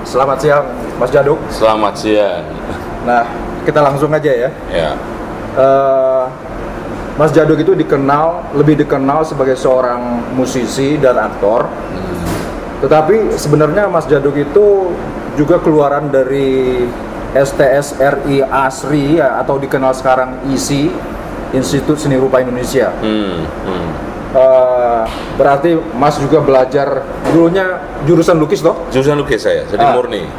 Selamat siang, Mas Jaduk. Selamat siang. Nah, kita langsung aja ya. Ya. Mas Jaduk itu lebih dikenal sebagai seorang musisi dan aktor. Tetapi sebenarnya Mas Jaduk itu juga keluaran dari STSRI ASRI ya, atau dikenal sekarang ISI, Institut Seni Rupa Indonesia. Berarti Mas juga belajar dulunya jurusan lukis toh? Jurusan lukis saya, jadi murni.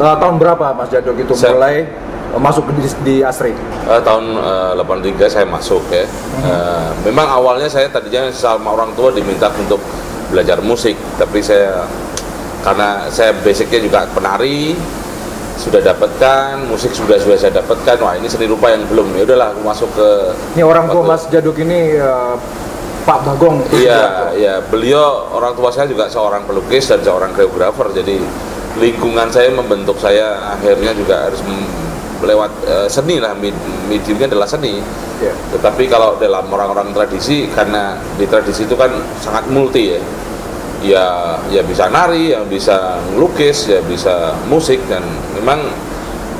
Tahun berapa Mas Jaduk itu mulai masuk di ASRI? Tahun 83 saya masuk ya. Memang awalnya saya tadinya sama orang tua diminta untuk belajar musik, tapi karena saya basicnya juga penari, sudah dapatkan, musik sudah saya dapatkan, wah ini seni rupa yang belum, ya udahlah aku masuk ke. Ini orang tua Mas Jaduk ini Pak Bagong. Iya, beliau orang tua saya juga seorang pelukis dan seorang koreografer, jadi lingkungan saya membentuk saya akhirnya juga harus lewat seni lah, mediumnya adalah seni. Tetapi kalau dalam orang-orang tradisi, karena di tradisi itu kan sangat multi ya bisa nari, yang bisa melukis, ya bisa musik, dan memang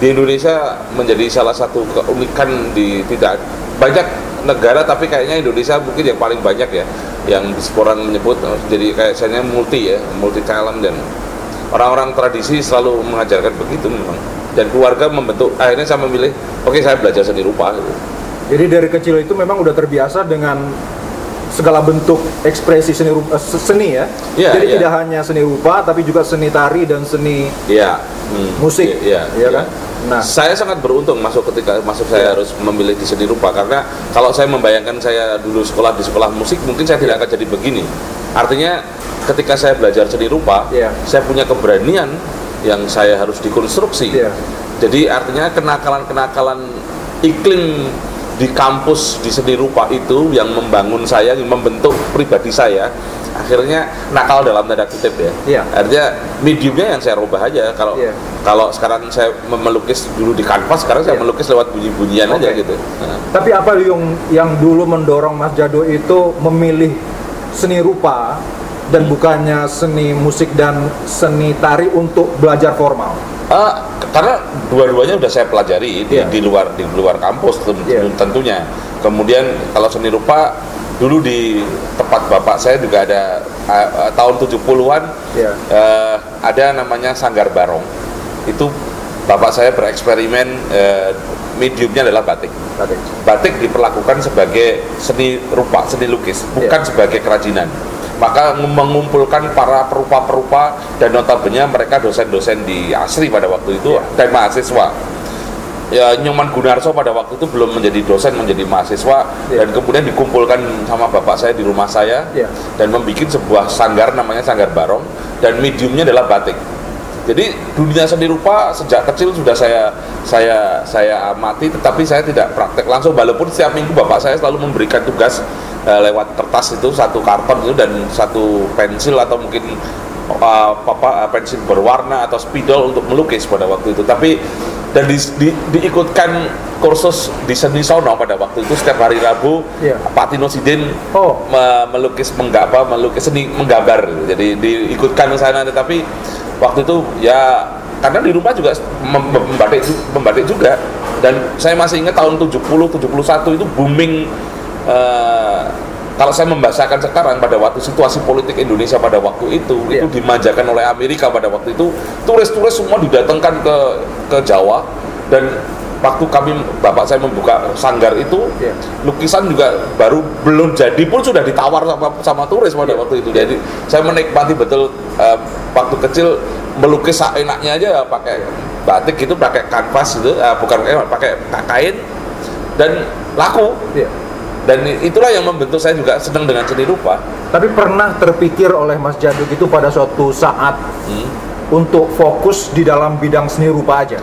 di Indonesia menjadi salah satu keunikan di tidak banyak negara, tapi kayaknya Indonesia mungkin yang paling banyak ya, yang orang menyebut jadi kayak saya multi talent, dan orang-orang tradisi selalu mengajarkan begitu memang, dan keluarga membentuk. Akhirnya saya memilih, oke, saya belajar seni rupa gitu. Jadi dari kecil itu memang udah terbiasa dengan segala bentuk ekspresi seni ya. Jadi tidak hanya seni rupa, tapi juga seni tari dan seni musik. Kan? Nah, saya sangat beruntung ketika masuk saya harus memilih di seni rupa, karena kalau saya membayangkan saya dulu sekolah di sekolah musik, mungkin saya tidak akan jadi begini. Artinya ketika saya belajar seni rupa, saya punya keberanian yang saya harus dikonstruksi. Jadi artinya kenakalan iklim di kampus di seni rupa itu yang membangun saya, yang membentuk pribadi saya, akhirnya nakal dalam tanda kutip ya. Artinya mediumnya yang saya rubah aja. Kalau sekarang saya melukis dulu di kanvas, sekarang saya melukis lewat bunyi-bunyian aja gitu. Tapi apa yang dulu mendorong Mas Jaduk itu memilih seni rupa dan bukannya seni musik dan seni tari untuk belajar formal? Karena dua-duanya udah saya pelajari di luar kampus tentunya. Kemudian kalau seni rupa dulu di tempat bapak saya juga ada tahun 70-an ada namanya Sanggar Barong. Itu bapak saya bereksperimen, mediumnya adalah batik. Batik diperlakukan sebagai seni rupa, seni lukis, bukan sebagai kerajinan. Maka mengumpulkan para perupa-perupa, dan notabene mereka dosen-dosen di ASRI pada waktu itu dan mahasiswa. Nyoman Gunarso pada waktu itu belum menjadi dosen, menjadi mahasiswa, dan kemudian dikumpulkan sama bapak saya di rumah saya dan membuat sebuah sanggar namanya Sanggar Barong, dan mediumnya adalah batik. Jadi dunia seni rupa sejak kecil sudah saya amati, tetapi saya tidak praktek langsung, walaupun setiap minggu bapak saya selalu memberikan tugas lewat kertas itu, satu karton itu dan satu pensil atau mungkin pensil berwarna atau spidol untuk melukis pada waktu itu. Tapi dan diikutkan kursus di seni sono pada waktu itu setiap hari Rabu. Pak Tino Sidin melukis seni menggambar. Jadi diikutkan ke sana, tetapi waktu itu ya karena di rumah juga membatik juga, dan saya masih ingat tahun 70-71 itu booming. Kalau saya membahasakan sekarang, pada waktu situasi politik Indonesia pada waktu itu dimanjakan oleh Amerika pada waktu itu, turis-turis semua didatangkan ke Jawa, dan waktu bapak saya membuka sanggar itu, lukisan juga belum jadi pun sudah ditawar sama turis pada waktu itu. Jadi saya menikmati betul waktu kecil melukis enaknya aja, pakai batik gitu, pakai kanvas gitu, pakai kain, dan laku. Dan itulah yang membentuk saya juga senang dengan seni rupa. Tapi pernah terpikir oleh Mas Jaduk itu pada suatu saat untuk fokus di dalam bidang seni rupa aja,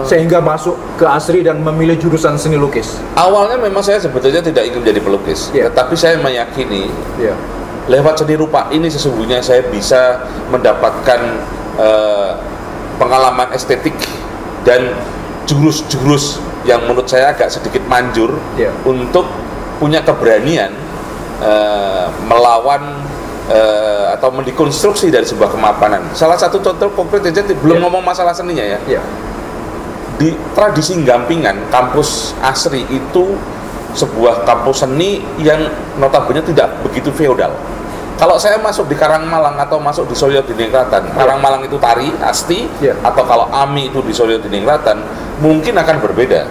sehingga masuk ke ASRI dan memilih jurusan seni lukis? Awalnya memang saya sebetulnya tidak ingin menjadi pelukis, tetapi saya meyakini lewat seni rupa ini sesungguhnya saya bisa mendapatkan pengalaman estetik dan jurus-jurus yang menurut saya agak sedikit manjur untuk punya keberanian melawan atau mendekonstruksi dari sebuah kemapanan. Salah satu contoh konkret aja, belum ngomong masalah seninya ya. Di tradisi Gampingan, kampus Asri itu sebuah kampus seni yang notabene tidak begitu feodal. Kalau saya masuk di Karangmalang atau masuk di Suryo Diningkratan, Karangmalang itu tari, asti, atau kalau AMI itu di Suryo Diningkratan, mungkin akan berbeda.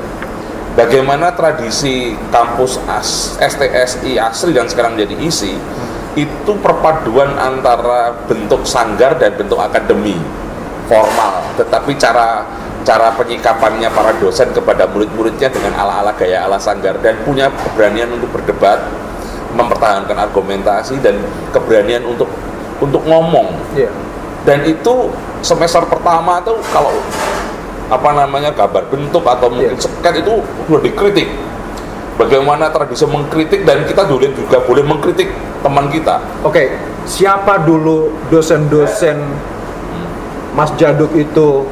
Bagaimana tradisi kampus STSI Asri dan sekarang jadi ISI, itu perpaduan antara bentuk sanggar dan bentuk akademi formal, tetapi cara penyikapannya para dosen kepada murid-muridnya dengan ala-ala gaya ala sanggar, dan punya keberanian untuk berdebat, mempertahankan argumentasi, dan keberanian untuk ngomong. Dan itu semester pertama tuh kalau gambar bentuk atau mungkin sket itu sudah dikritik. Bagaimana tradisi mengkritik, dan kita juga boleh mengkritik teman kita. Oke, siapa dulu dosen-dosen Mas Djaduk itu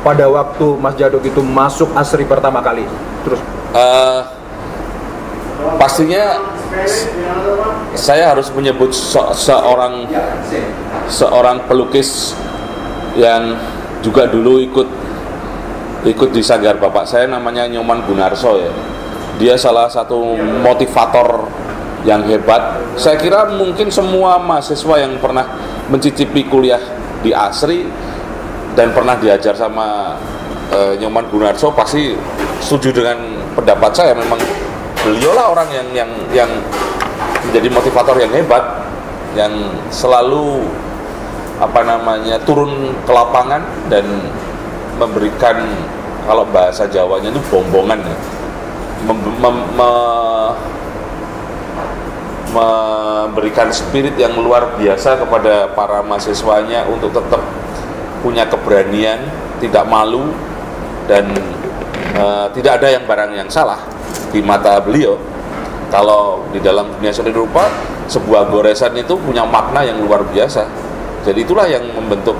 pada waktu Mas Djaduk itu masuk Asri pertama kali? Terus pastinya saya harus menyebut seorang pelukis yang juga dulu ikut di sanggar bapak saya, namanya Nyoman Gunarso ya. Dia salah satu motivator yang hebat. Saya kira mungkin semua mahasiswa yang pernah mencicipi kuliah di Asri dan pernah diajar sama Nyoman Gunarso pasti setuju dengan pendapat saya. Memang beliaulah orang yang menjadi motivator yang hebat, yang selalu turun ke lapangan dan memberikan, kalau bahasa Jawanya itu bombongan ya, memberikan spirit yang luar biasa kepada para mahasiswanya untuk tetap punya keberanian, tidak malu, dan tidak ada yang barang yang salah di mata beliau. Kalau di dalam dunia seni rupa, sebuah goresan itu punya makna yang luar biasa. Jadi itulah yang membentuk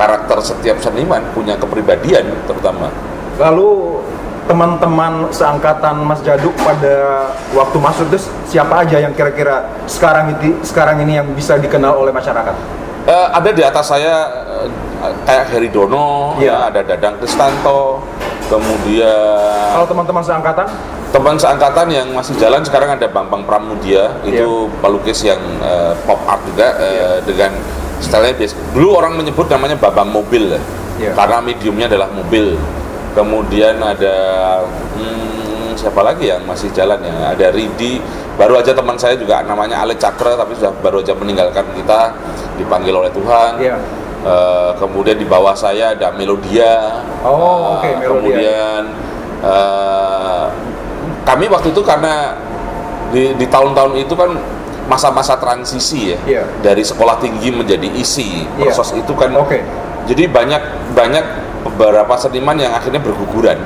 karakter setiap seniman, punya kepribadian terutama. Lalu teman-teman seangkatan Mas Djaduk pada waktu masuk itu siapa aja yang kira-kira sekarang ini yang bisa dikenal oleh masyarakat? Ada di atas saya kayak Heri Dono, ya, ada Dadang Kristanto, kemudian kalau teman-teman seangkatan? Teman seangkatan yang masih jalan sekarang ada Bambang Pramudia, itu pelukis yang pop art juga, dengan stylenya biasa. Dulu orang menyebut namanya Bambang Mobil karena mediumnya adalah mobil. Kemudian ada siapa lagi yang masih jalan ya? Ada Ridi, baru aja teman saya juga namanya Alek Cakra, tapi sudah baru aja meninggalkan kita, dipanggil oleh Tuhan. Kemudian di bawah saya ada Melodia. Melodia. Kemudian kami waktu itu karena di tahun-tahun itu kan masa-masa transisi ya, dari sekolah tinggi menjadi isi, proses itu kan. Jadi banyak beberapa seniman yang akhirnya berguguran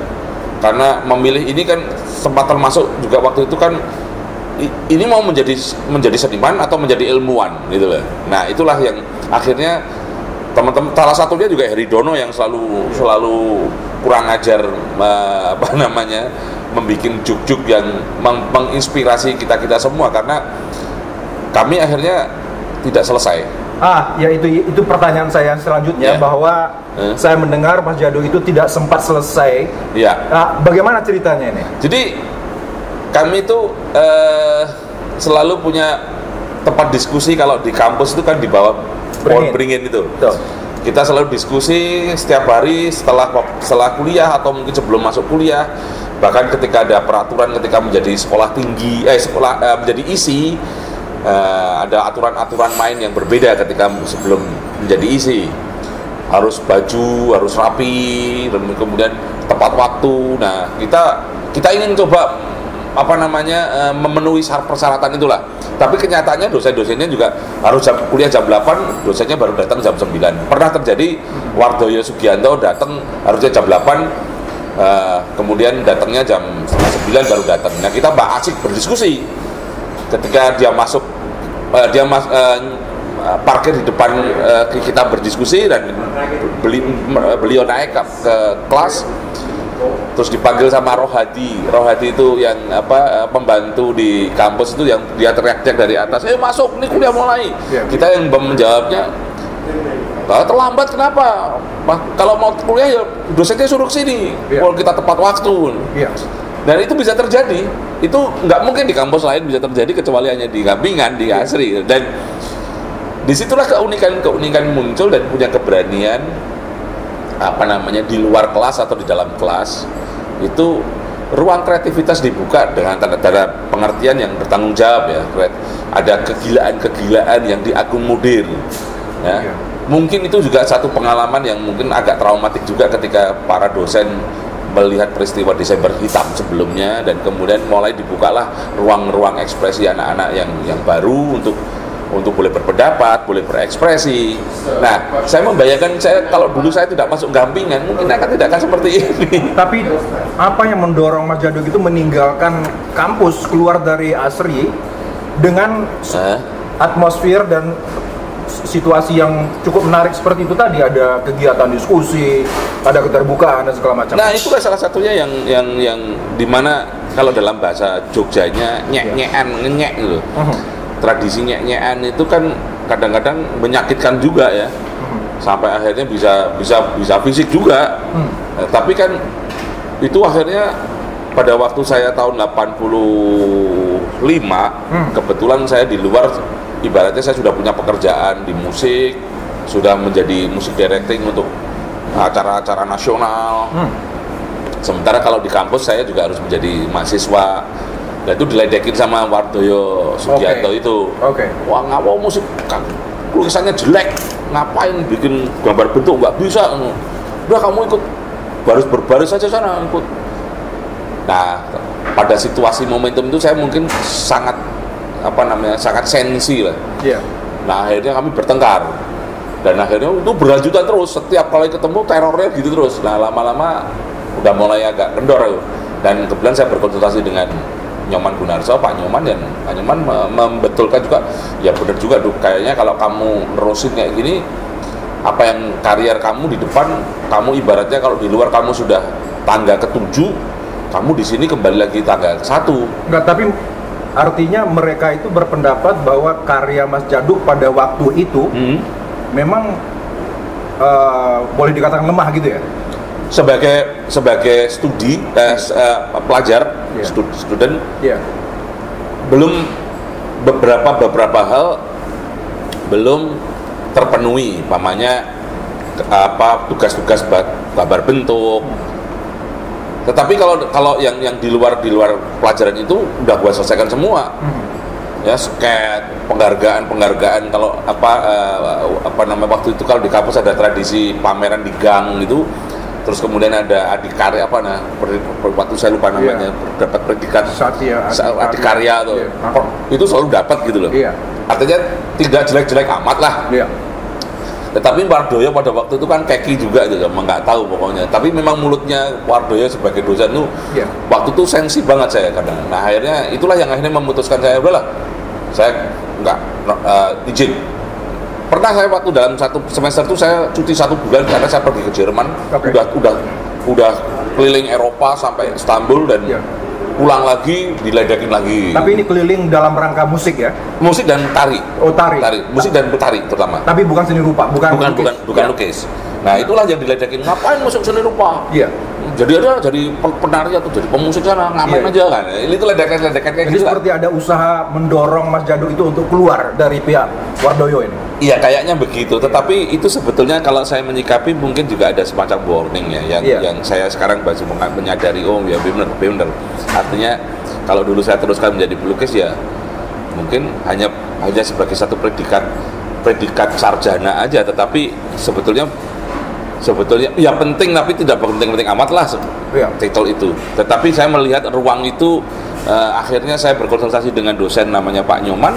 karena memilih ini kan sempat termasuk juga waktu itu kan ini mau menjadi seniman atau menjadi ilmuwan gitu loh. Nah itulah yang akhirnya teman-teman, salah satunya juga Heri Dono yang selalu kurang ajar membikin juk-juk yang menginspirasi kita semua, karena kami akhirnya tidak selesai. Ya itu pertanyaan saya selanjutnya, bahwa saya mendengar Mas Djaduk itu tidak sempat selesai. Bagaimana ceritanya ini? Jadi kami itu selalu punya tempat diskusi. Kalau di kampus itu kan di bawah pohon beringin itu. Kita selalu diskusi setiap hari setelah kuliah atau mungkin sebelum masuk kuliah. Bahkan ketika ada peraturan ketika menjadi sekolah tinggi, menjadi isi, ada aturan-aturan main yang berbeda ketika sebelum menjadi isi. Harus baju, harus rapi, dan kemudian tepat waktu. Nah, kita ingin coba memenuhi persyaratan itulah. Tapi kenyataannya dosen-dosennya juga harus kuliah jam 8, dosennya baru datang jam 9. Pernah terjadi Wardoyo Sugianto datang harusnya jam 8, kemudian datangnya jam 9 baru datang. Nah, kita asik berdiskusi. Ketika dia masuk, parkir di depan, kita berdiskusi, dan beliau naik ke kelas. terus dipanggil sama Rohadi itu yang pembantu di kampus itu, yang dia teriak-teriak dari atas, masuk, ini kuliah mulai. Kita yang menjawabnya, terlambat kenapa? Kalau mau kuliah ya dosennya suruh kesini, kalau kita tepat waktu. Dan itu bisa terjadi, itu nggak mungkin di kampus lain bisa terjadi kecuali hanya di Gampingan, di Asri. Dan disitulah keunikan muncul dan punya keberanian di luar kelas atau di dalam kelas. Itu ruang kreativitas dibuka dengan tanda pengertian yang bertanggung jawab ya. Ada kegilaan yang diakomodir ya. Mungkin itu juga satu pengalaman yang mungkin agak traumatik juga ketika para dosen melihat peristiwa Desember Hitam sebelumnya, dan kemudian mulai dibukalah ruang-ruang ekspresi anak-anak yang baru untuk boleh berpendapat, boleh berekspresi. Nah, saya membayangkan kalau dulu saya tidak masuk Gampingan, mungkin tidak akan seperti ini. Tapi apa yang mendorong Mas Djaduk itu meninggalkan kampus, keluar dari Asri dengan atmosfer dan situasi yang cukup menarik seperti itu tadi, ada kegiatan diskusi, ada keterbukaan dan segala macam. Nah, itulah salah satunya yang dimana kalau dalam bahasa Jogjanya nyek-nyekan, ngenyek gitu. Tradisi nyek-nyekan itu kan kadang-kadang menyakitkan juga ya. Sampai akhirnya bisa fisik juga. Tapi kan itu akhirnya pada waktu saya tahun 85, kebetulan saya di luar, ibaratnya saya sudah punya pekerjaan di musik, sudah menjadi musik directing untuk acara-acara nasional. Sementara kalau di kampus saya juga harus menjadi mahasiswa. Dan itu diledekin sama Wardoyo Sugiarto itu. Wah, ngapa musik lukisannya jelek, ngapain bikin gambar bentuk, nggak bisa. Udah kamu ikut berbaris saja sana, ikut. Nah, pada situasi momentum itu saya mungkin sangat sangat sensi lah. Nah, akhirnya kami bertengkar, dan akhirnya itu berlanjutan terus, setiap kali ketemu terornya gitu terus. Nah, lama-lama udah mulai agak kendor. Dan kebetulan saya berkonsultasi dengan Nyoman Gunarso, Pak Nyoman, dan Pak Nyoman membetulkan juga, ya benar juga, kayaknya kalau kamu nerusin kayak gini, apa yang karier kamu di depan, kamu ibaratnya kalau di luar kamu sudah tangga ke-7, kamu di sini kembali lagi tangga ke-1. Enggak, tapi artinya mereka itu berpendapat bahwa karya Mas Djaduk pada waktu itu memang boleh dikatakan lemah gitu ya? Sebagai studi pelajar, student, belum beberapa hal belum terpenuhi, umpamanya tugas-tugas gambar bentuk. Tetapi kalau yang di luar pelajaran itu udah gua selesaikan semua. Ya, sket, penghargaan kalau waktu itu kalau di kampus ada tradisi pameran di gang gitu. Terus kemudian ada adikarya waktu saya lupa namanya, dapat predikat adikarya tuh. Itu selalu dapat gitu loh. Artinya tidak jelek-jelek amat lah. Tetapi Wardoyo pada waktu itu kan keki juga gitu, nggak tahu pokoknya. Tapi memang mulutnya Wardoyo sebagai dosen tuh waktu itu sensi banget saya kadang. Nah, akhirnya itulah yang akhirnya memutuskan saya, udahlah, saya nggak izin. Pernah saya waktu dalam satu semester itu saya cuti 1 bulan karena saya pergi ke Jerman. Udah keliling Eropa sampai Istanbul, dan pulang lagi diledekin lagi. Tapi ini keliling dalam rangka musik ya? Musik dan tari. Oh, tari. Musik dan tari terutama. Tapi bukan seni rupa, bukan lukis. Nah, itulah yang diledekin, ngapain musik seni rupa? Jadi penari atau jadi pemusik sana, ngapain aja kan. Ini tuh ledekan kayak gitu. Jadi seperti ada usaha mendorong Mas Djaduk itu untuk keluar dari pihak Wardoyo ini. Iya, kayaknya begitu. Tetapi itu sebetulnya kalau saya menyikapi mungkin juga ada semacam warning ya, yang saya sekarang baru menyadari, oh ya benar. Artinya kalau dulu saya teruskan menjadi pelukis ya mungkin hanya sebagai satu predikat sarjana aja, tetapi sebetulnya ya penting, tapi tidak penting-penting amat lah titel itu. Tetapi saya melihat ruang itu, akhirnya saya berkonsultasi dengan dosen namanya Pak Nyoman,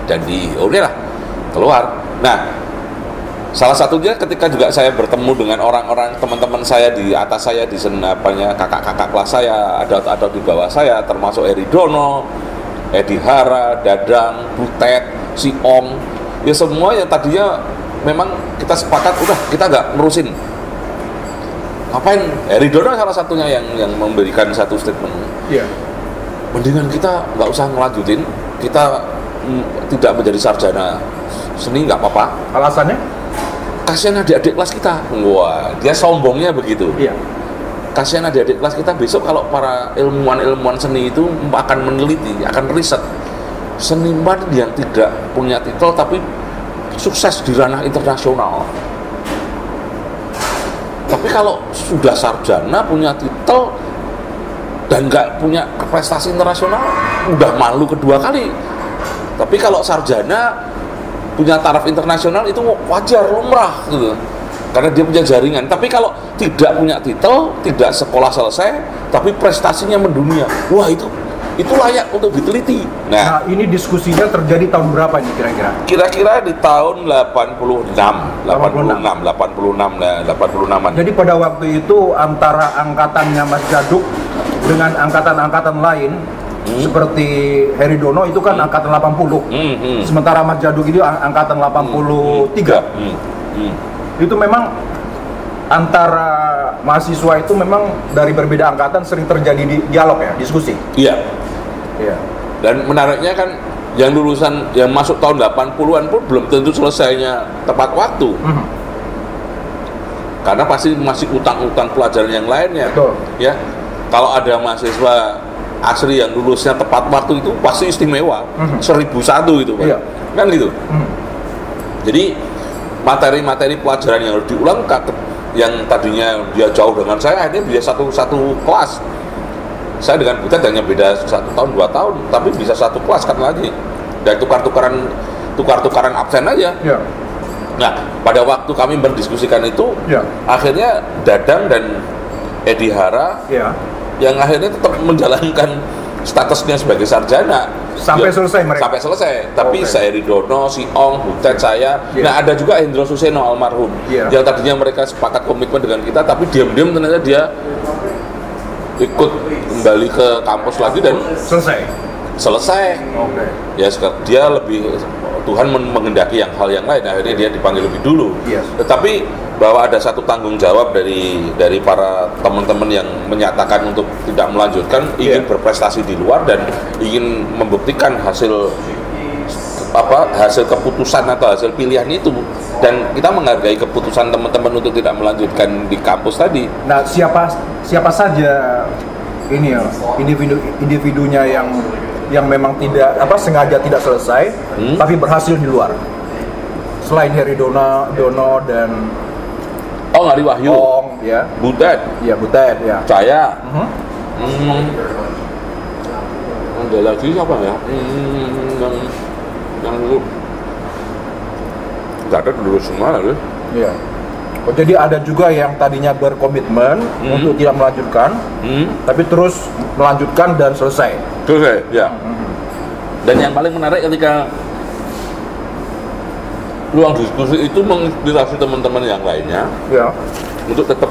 dan udahlah keluar. Nah, salah satunya ketika juga saya bertemu dengan orang-orang teman-teman saya di atas saya, di kakak-kakak kelas saya, ada di bawah saya, termasuk Eri Dono, Edi Hara, Dadang, Butet, Si Om, ya semua yang tadinya memang kita sepakat udah kita nggak nerusin ngapain? Heridono salah satunya yang memberikan satu statement. Iya. Mendingan kita nggak usah ngelanjutin, kita tidak menjadi sarjana seni nggak apa-apa. Alasannya? Kasihan adik-adik kelas kita. Wah, dia sombongnya begitu. Iya. Kasihan adik-adik kelas kita besok kalau para ilmuwan seni itu akan meneliti, akan riset seniman yang tidak punya titel tapi sukses di ranah internasional. Tapi kalau sudah sarjana punya titel dan nggak punya prestasi internasional, udah malu kedua kali. Tapi kalau sarjana punya taraf internasional itu wajar, lumrah gitu. Karena dia punya jaringan. Tapi kalau tidak punya titel, tidak sekolah selesai, tapi prestasinya mendunia, wah itu layak untuk diteliti. Nah, ini diskusinya terjadi tahun berapa ini kira-kira? Kira-kira di tahun 86-an. Jadi pada waktu itu antara angkatannya Mas Djaduk dengan angkatan-angkatan lain seperti Heridono itu kan angkatan 80. Sementara Mas Djaduk ini angkatan 83. Itu memang antara mahasiswa itu memang dari berbeda angkatan sering terjadi dialog ya, diskusi. Iya. Iya. Dan menariknya kan yang lulusan yang masuk tahun 80-an pun belum tentu selesainya tepat waktu. Karena pasti masih utang-utang pelajaran yang lainnya. Betul. Ya. Kalau ada mahasiswa asli yang lulusnya tepat waktu itu pasti istimewa. 1001 itu, Pak. Iya. Kan gitu. Jadi materi-materi pelajaran yang harus diulang yang tadinya dia jauh dengan saya, akhirnya dia satu kelas. Saya dengan Butet hanya beda 1 tahun 2 tahun, tapi bisa satu kelas kan lagi. Dan tukar-tukaran absen aja. Ya. Nah, pada waktu kami berdiskusikan itu, Ya. akhirnya Dadang dan Edi Hara Ya. yang akhirnya tetap menjalankan statusnya sebagai sarjana Sampai selesai mereka? Sampai selesai. Tapi saya Heridono, si Ong, Butet, saya. Nah, ada juga Hendro Suseno almarhum. Yang tadinya mereka sepakat komitmen dengan kita, tapi diam-diam ternyata dia ikut kembali ke kampus lagi dan selesai. Ya, dia lebih, Tuhan menghendaki hal yang lain, akhirnya dia dipanggil lebih dulu. Tetapi bahwa ada satu tanggung jawab dari para teman-teman yang menyatakan untuk tidak melanjutkan, ingin berprestasi di luar dan ingin membuktikan hasil keputusan atau hasil pilihan itu, dan kita menghargai keputusan teman-teman untuk tidak melanjutkan di kampus tadi. Nah, siapa saja ini ya individunya yang memang tidak sengaja tidak selesai tapi berhasil di luar, selain Heridono, Dono dan Ari Wahyu, ya, Butet, ya, saya, ada lagi siapa ya? Yang dulu nggak ada dulu semua lalu. Iya. Oh, jadi ada juga yang tadinya berkomitmen untuk tidak melanjutkan, tapi terus melanjutkan dan selesai. Ya. Dan yang paling menarik ketika ruang diskusi itu menginspirasi teman-teman yang lainnya, ya, untuk tetap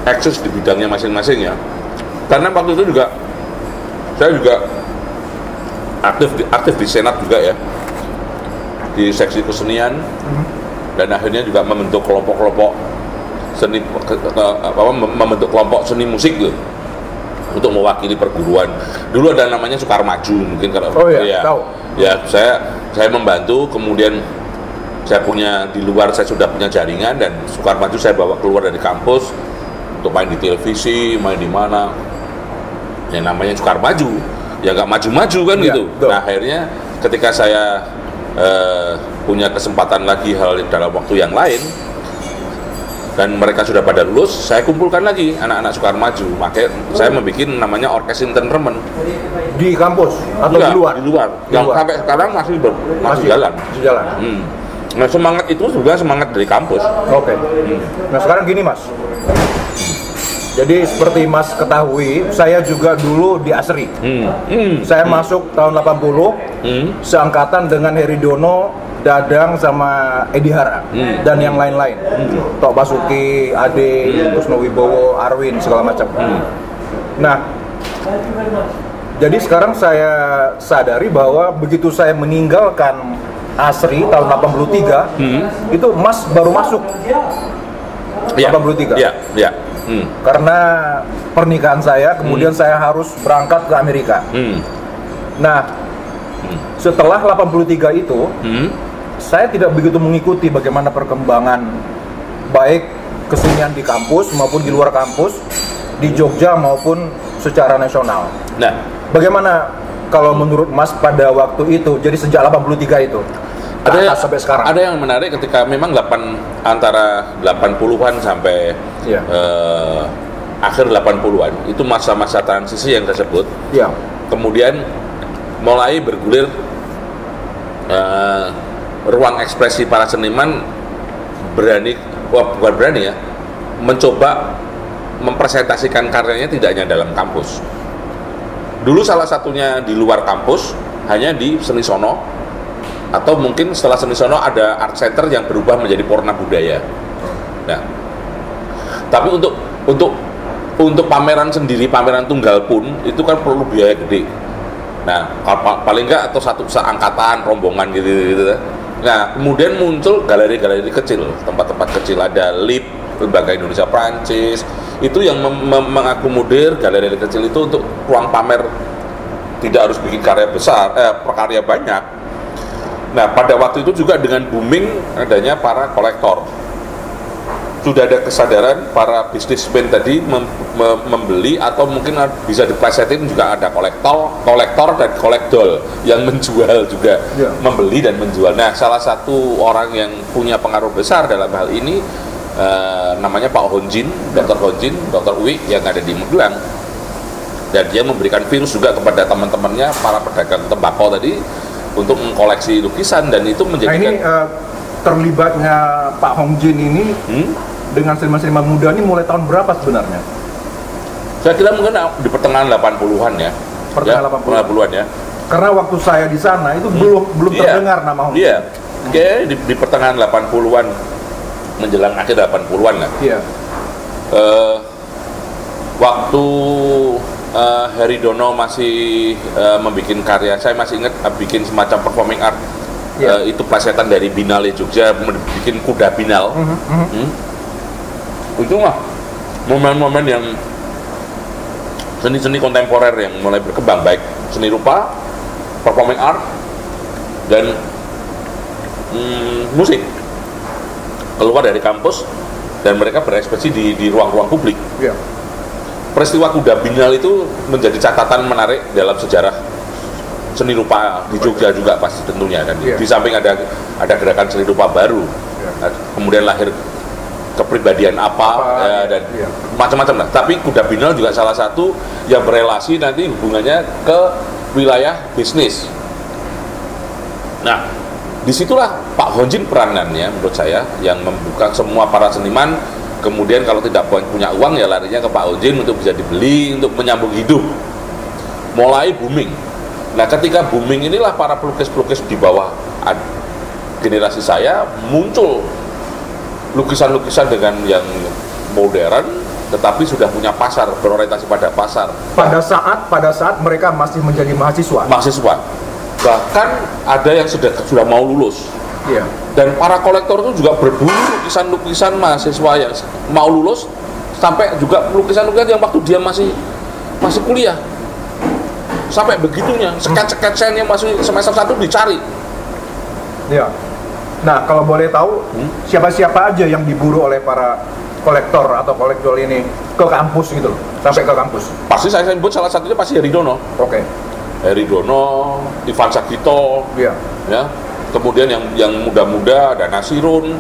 eksis di bidangnya masing-masing ya. Karena waktu itu juga saya juga aktif di Senat juga ya, di seksi kesenian, dan akhirnya juga membentuk kelompok-kelompok seni, membentuk kelompok seni musik loh, untuk mewakili perguruan. Dulu ada namanya Sukar Maju, mungkin kalau tahu. Ya, saya membantu, kemudian saya punya di luar, saya sudah punya jaringan, dan Sukar Maju saya bawa keluar dari kampus untuk main di televisi, main di mana. Yang namanya Sukar Maju, ya nggak maju-maju kan gitu. Nah, akhirnya ketika saya punya kesempatan lagi dalam waktu yang lain, dan mereka sudah pada lulus, saya kumpulkan lagi anak-anak Sukar Maju. Makanya saya membuat namanya Orkes Entertainment. Di kampus atau di luar? Di luar. Yang sampai sekarang masih jalan. Nah, semangat itu juga semangat dari kampus. Nah, sekarang gini Mas, jadi seperti Mas ketahui, saya juga dulu di ASRI. Saya masuk tahun 80, seangkatan dengan Heridono, Dadang sama Edi Hara, dan yang lain-lain. Tok Basuki, Ade, Kusno Wibowo, Arwin, segala macam. Nah, jadi sekarang saya sadari bahwa begitu saya meninggalkan ASRI tahun 83, itu Mas baru masuk 83. Ya. karena pernikahan saya, kemudian saya harus berangkat ke Amerika. Nah, setelah 83 itu, saya tidak begitu mengikuti bagaimana perkembangan baik kesenian di kampus maupun di luar kampus, di Jogja maupun secara nasional. Nah, bagaimana kalau menurut Mas pada waktu itu, jadi sejak 83 itu? Sampai sekarang. Ada yang menarik ketika memang antara 80-an sampai akhir 80-an itu masa-masa transisi yang saya sebut. Ya. Kemudian mulai bergulir ruang ekspresi para seniman bukan berani ya, mencoba mempresentasikan karyanya tidak hanya dalam kampus. Dulu salah satunya di luar kampus, hanya di Seni Sono. Atau mungkin setelah Seni Sono ada art center yang berubah menjadi Porna Budaya. Nah, tapi untuk pameran sendiri, pameran tunggal pun itu kan perlu biaya gede. Nah, paling enggak atau satu seangkatan rombongan gitu. Nah, kemudian muncul galeri-galeri kecil, tempat-tempat kecil, ada LIP, Lembaga Indonesia Prancis, itu yang mengakomodir galeri kecil itu untuk ruang pamer, tidak harus bikin karya besar, prakarya banyak. Nah, pada waktu itu juga dengan booming adanya para kolektor. Sudah ada kesadaran para bisnismen tadi membeli atau mungkin bisa diplesetin juga ada kolektor dan kolektol yang menjual juga, membeli dan menjual. Nah, salah satu orang yang punya pengaruh besar dalam hal ini namanya Pak Honjin, Dr. Honjin, Dr. Uwi yang ada di Magelang. Dan dia memberikan virus juga kepada teman-temannya para pedagang tembakau tadi untuk mengkoleksi lukisan, dan itu menjadikan. Nah, ini terlibatnya Pak Hongjin ini dengan seniman-seniman muda ini mulai tahun berapa sebenarnya? Saya kira mungkin di pertengahan 80-an ya. Pertengahan 80-an ya. Karena waktu saya di sana itu belum terdengar nama Hongjin. Iya. Oke, di pertengahan 80-an menjelang akhir 80-an lah. Iya. Waktu Heri Dono masih membuat karya, saya masih ingat bikin semacam performing art, itu plesetan dari Binale Jogja, bikin kuda binal. Itu mah momen-momen yang seni-seni kontemporer yang mulai berkembang, baik seni rupa, performing art, dan musik keluar dari kampus dan mereka berekspresi di ruang-ruang publik. Peristiwa kuda binal itu menjadi catatan menarik dalam sejarah seni rupa di Jogja juga pasti tentunya, dan di samping ada gerakan seni rupa baru, kemudian lahir kepribadian dan macam-macam lah. Tapi kuda binal juga salah satu yang berelasi nanti hubungannya ke wilayah bisnis. Nah, disitulah Pak Honjin peranannya menurut saya yang membuka semua para seniman. Kemudian kalau tidak punya uang ya larinya ke Pak Honjin untuk bisa dibeli untuk menyambung hidup. Mulai booming. Nah, ketika booming inilah para pelukis-pelukis di bawah generasi saya muncul lukisan-lukisan dengan yang modern tetapi sudah punya pasar, berorientasi pada pasar. Pada saat mereka masih menjadi mahasiswa. Bahkan ada yang sudah mau lulus. Dan para kolektor itu juga berburu lukisan-lukisan mahasiswa yang mau lulus, sampai juga lukisan-lukisan yang waktu dia masih kuliah, sampai begitunya sketch-sketchan yang masih semester 1 dicari. Nah, kalau boleh tahu siapa-siapa aja yang diburu oleh para kolektor atau kolektor ini ke kampus gitu, sampai ke kampus? Pasti saya sebut salah satunya pasti Heri Dono. Heri Dono, Ivan Sagito, ya. Kemudian yang muda-muda ada Nasirun,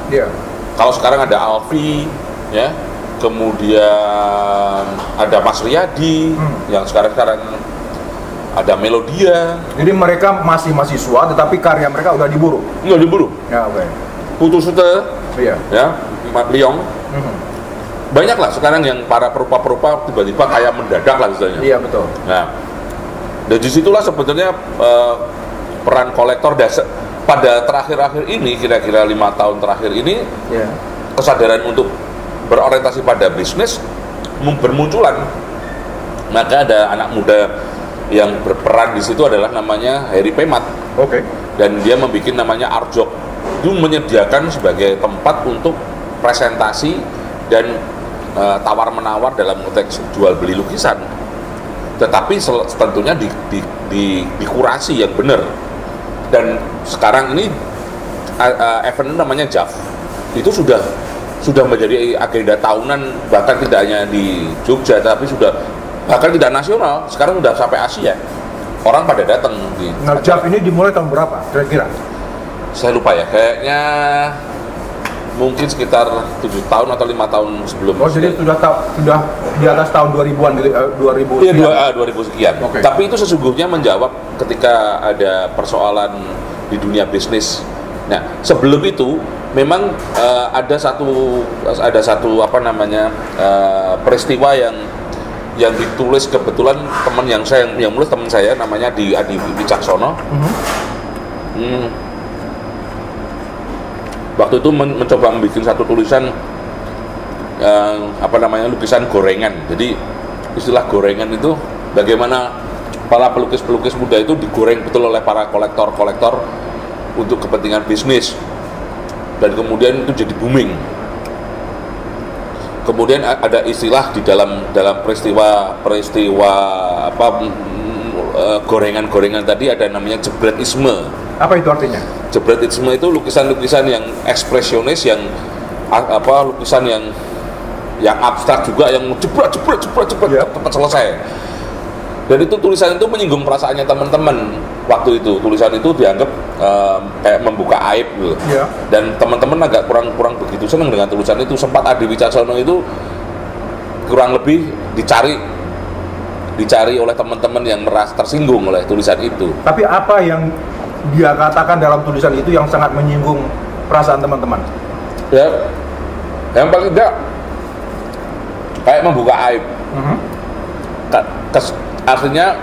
kalau sekarang ada Alfi, ya. Kemudian ada Mas Riyadi, yang sekarang ada Melodia. Jadi mereka masih mahasiswa, tetapi karya mereka udah diburu? Nggak diburu. Putu Sute, ya, Mat Liong. Banyak lah sekarang yang para perupa-perupa tiba-tiba kayak mendadak lah istilahnya. Iya, betul. Nah, dan disitulah sebetulnya peran kolektor pada terakhir-akhir ini, kira-kira 5 tahun terakhir ini, kesadaran untuk berorientasi pada bisnis bermunculan. Maka ada anak muda yang berperan di situ adalah namanya Heri Pemat. Dan dia membuat namanya Arjok. Itu menyediakan sebagai tempat untuk presentasi dan tawar-menawar dalam konteks jual beli lukisan, tetapi tentunya dikurasi yang benar. Dan sekarang ini event namanya JAV itu sudah menjadi agenda tahunan, bahkan tidak hanya di Jogja tapi sudah bahkan tidak nasional, sekarang sudah sampai Asia, orang pada datang di JAV ini dimulai tahun berapa kira-kira? Saya lupa ya, kayaknya mungkin sekitar 7 tahun atau 5 tahun sebelum. Oh, jadi sudah di atas tahun 2000-an gitu, 2000 iya, sekian. 2000 sekian. Okay. Tapi itu sesungguhnya menjawab ketika ada persoalan di dunia bisnis. Nah, sebelum itu memang ada satu peristiwa yang ditulis kebetulan teman yang nulis teman saya namanya Adi Wicaksono. Waktu itu mencoba membuat satu tulisan lukisan gorengan. Jadi istilah gorengan itu bagaimana para pelukis-pelukis muda itu digoreng betul oleh para kolektor-kolektor untuk kepentingan bisnis, dan kemudian itu jadi booming. Kemudian ada istilah di dalam peristiwa gorengan-gorengan tadi ada namanya jebretisme. Apa itu artinya? Jebretisme itu lukisan-lukisan yang ekspresionis, yang lukisan yang abstrak juga, yang cepat cepat selesai. Dan itu tulisan itu menyinggung perasaannya teman-teman waktu itu. Tulisan itu dianggap kayak membuka aib gitu. Yeah. Dan teman-teman agak kurang begitu senang dengan tulisan itu. Sempat Adi Wicaksono itu kurang lebih dicari oleh teman-teman yang merasa tersinggung oleh tulisan itu. Tapi apa yang dia katakan dalam tulisan itu yang sangat menyinggung perasaan teman-teman? Ya, yang paling tidak kayak membuka aib. Artinya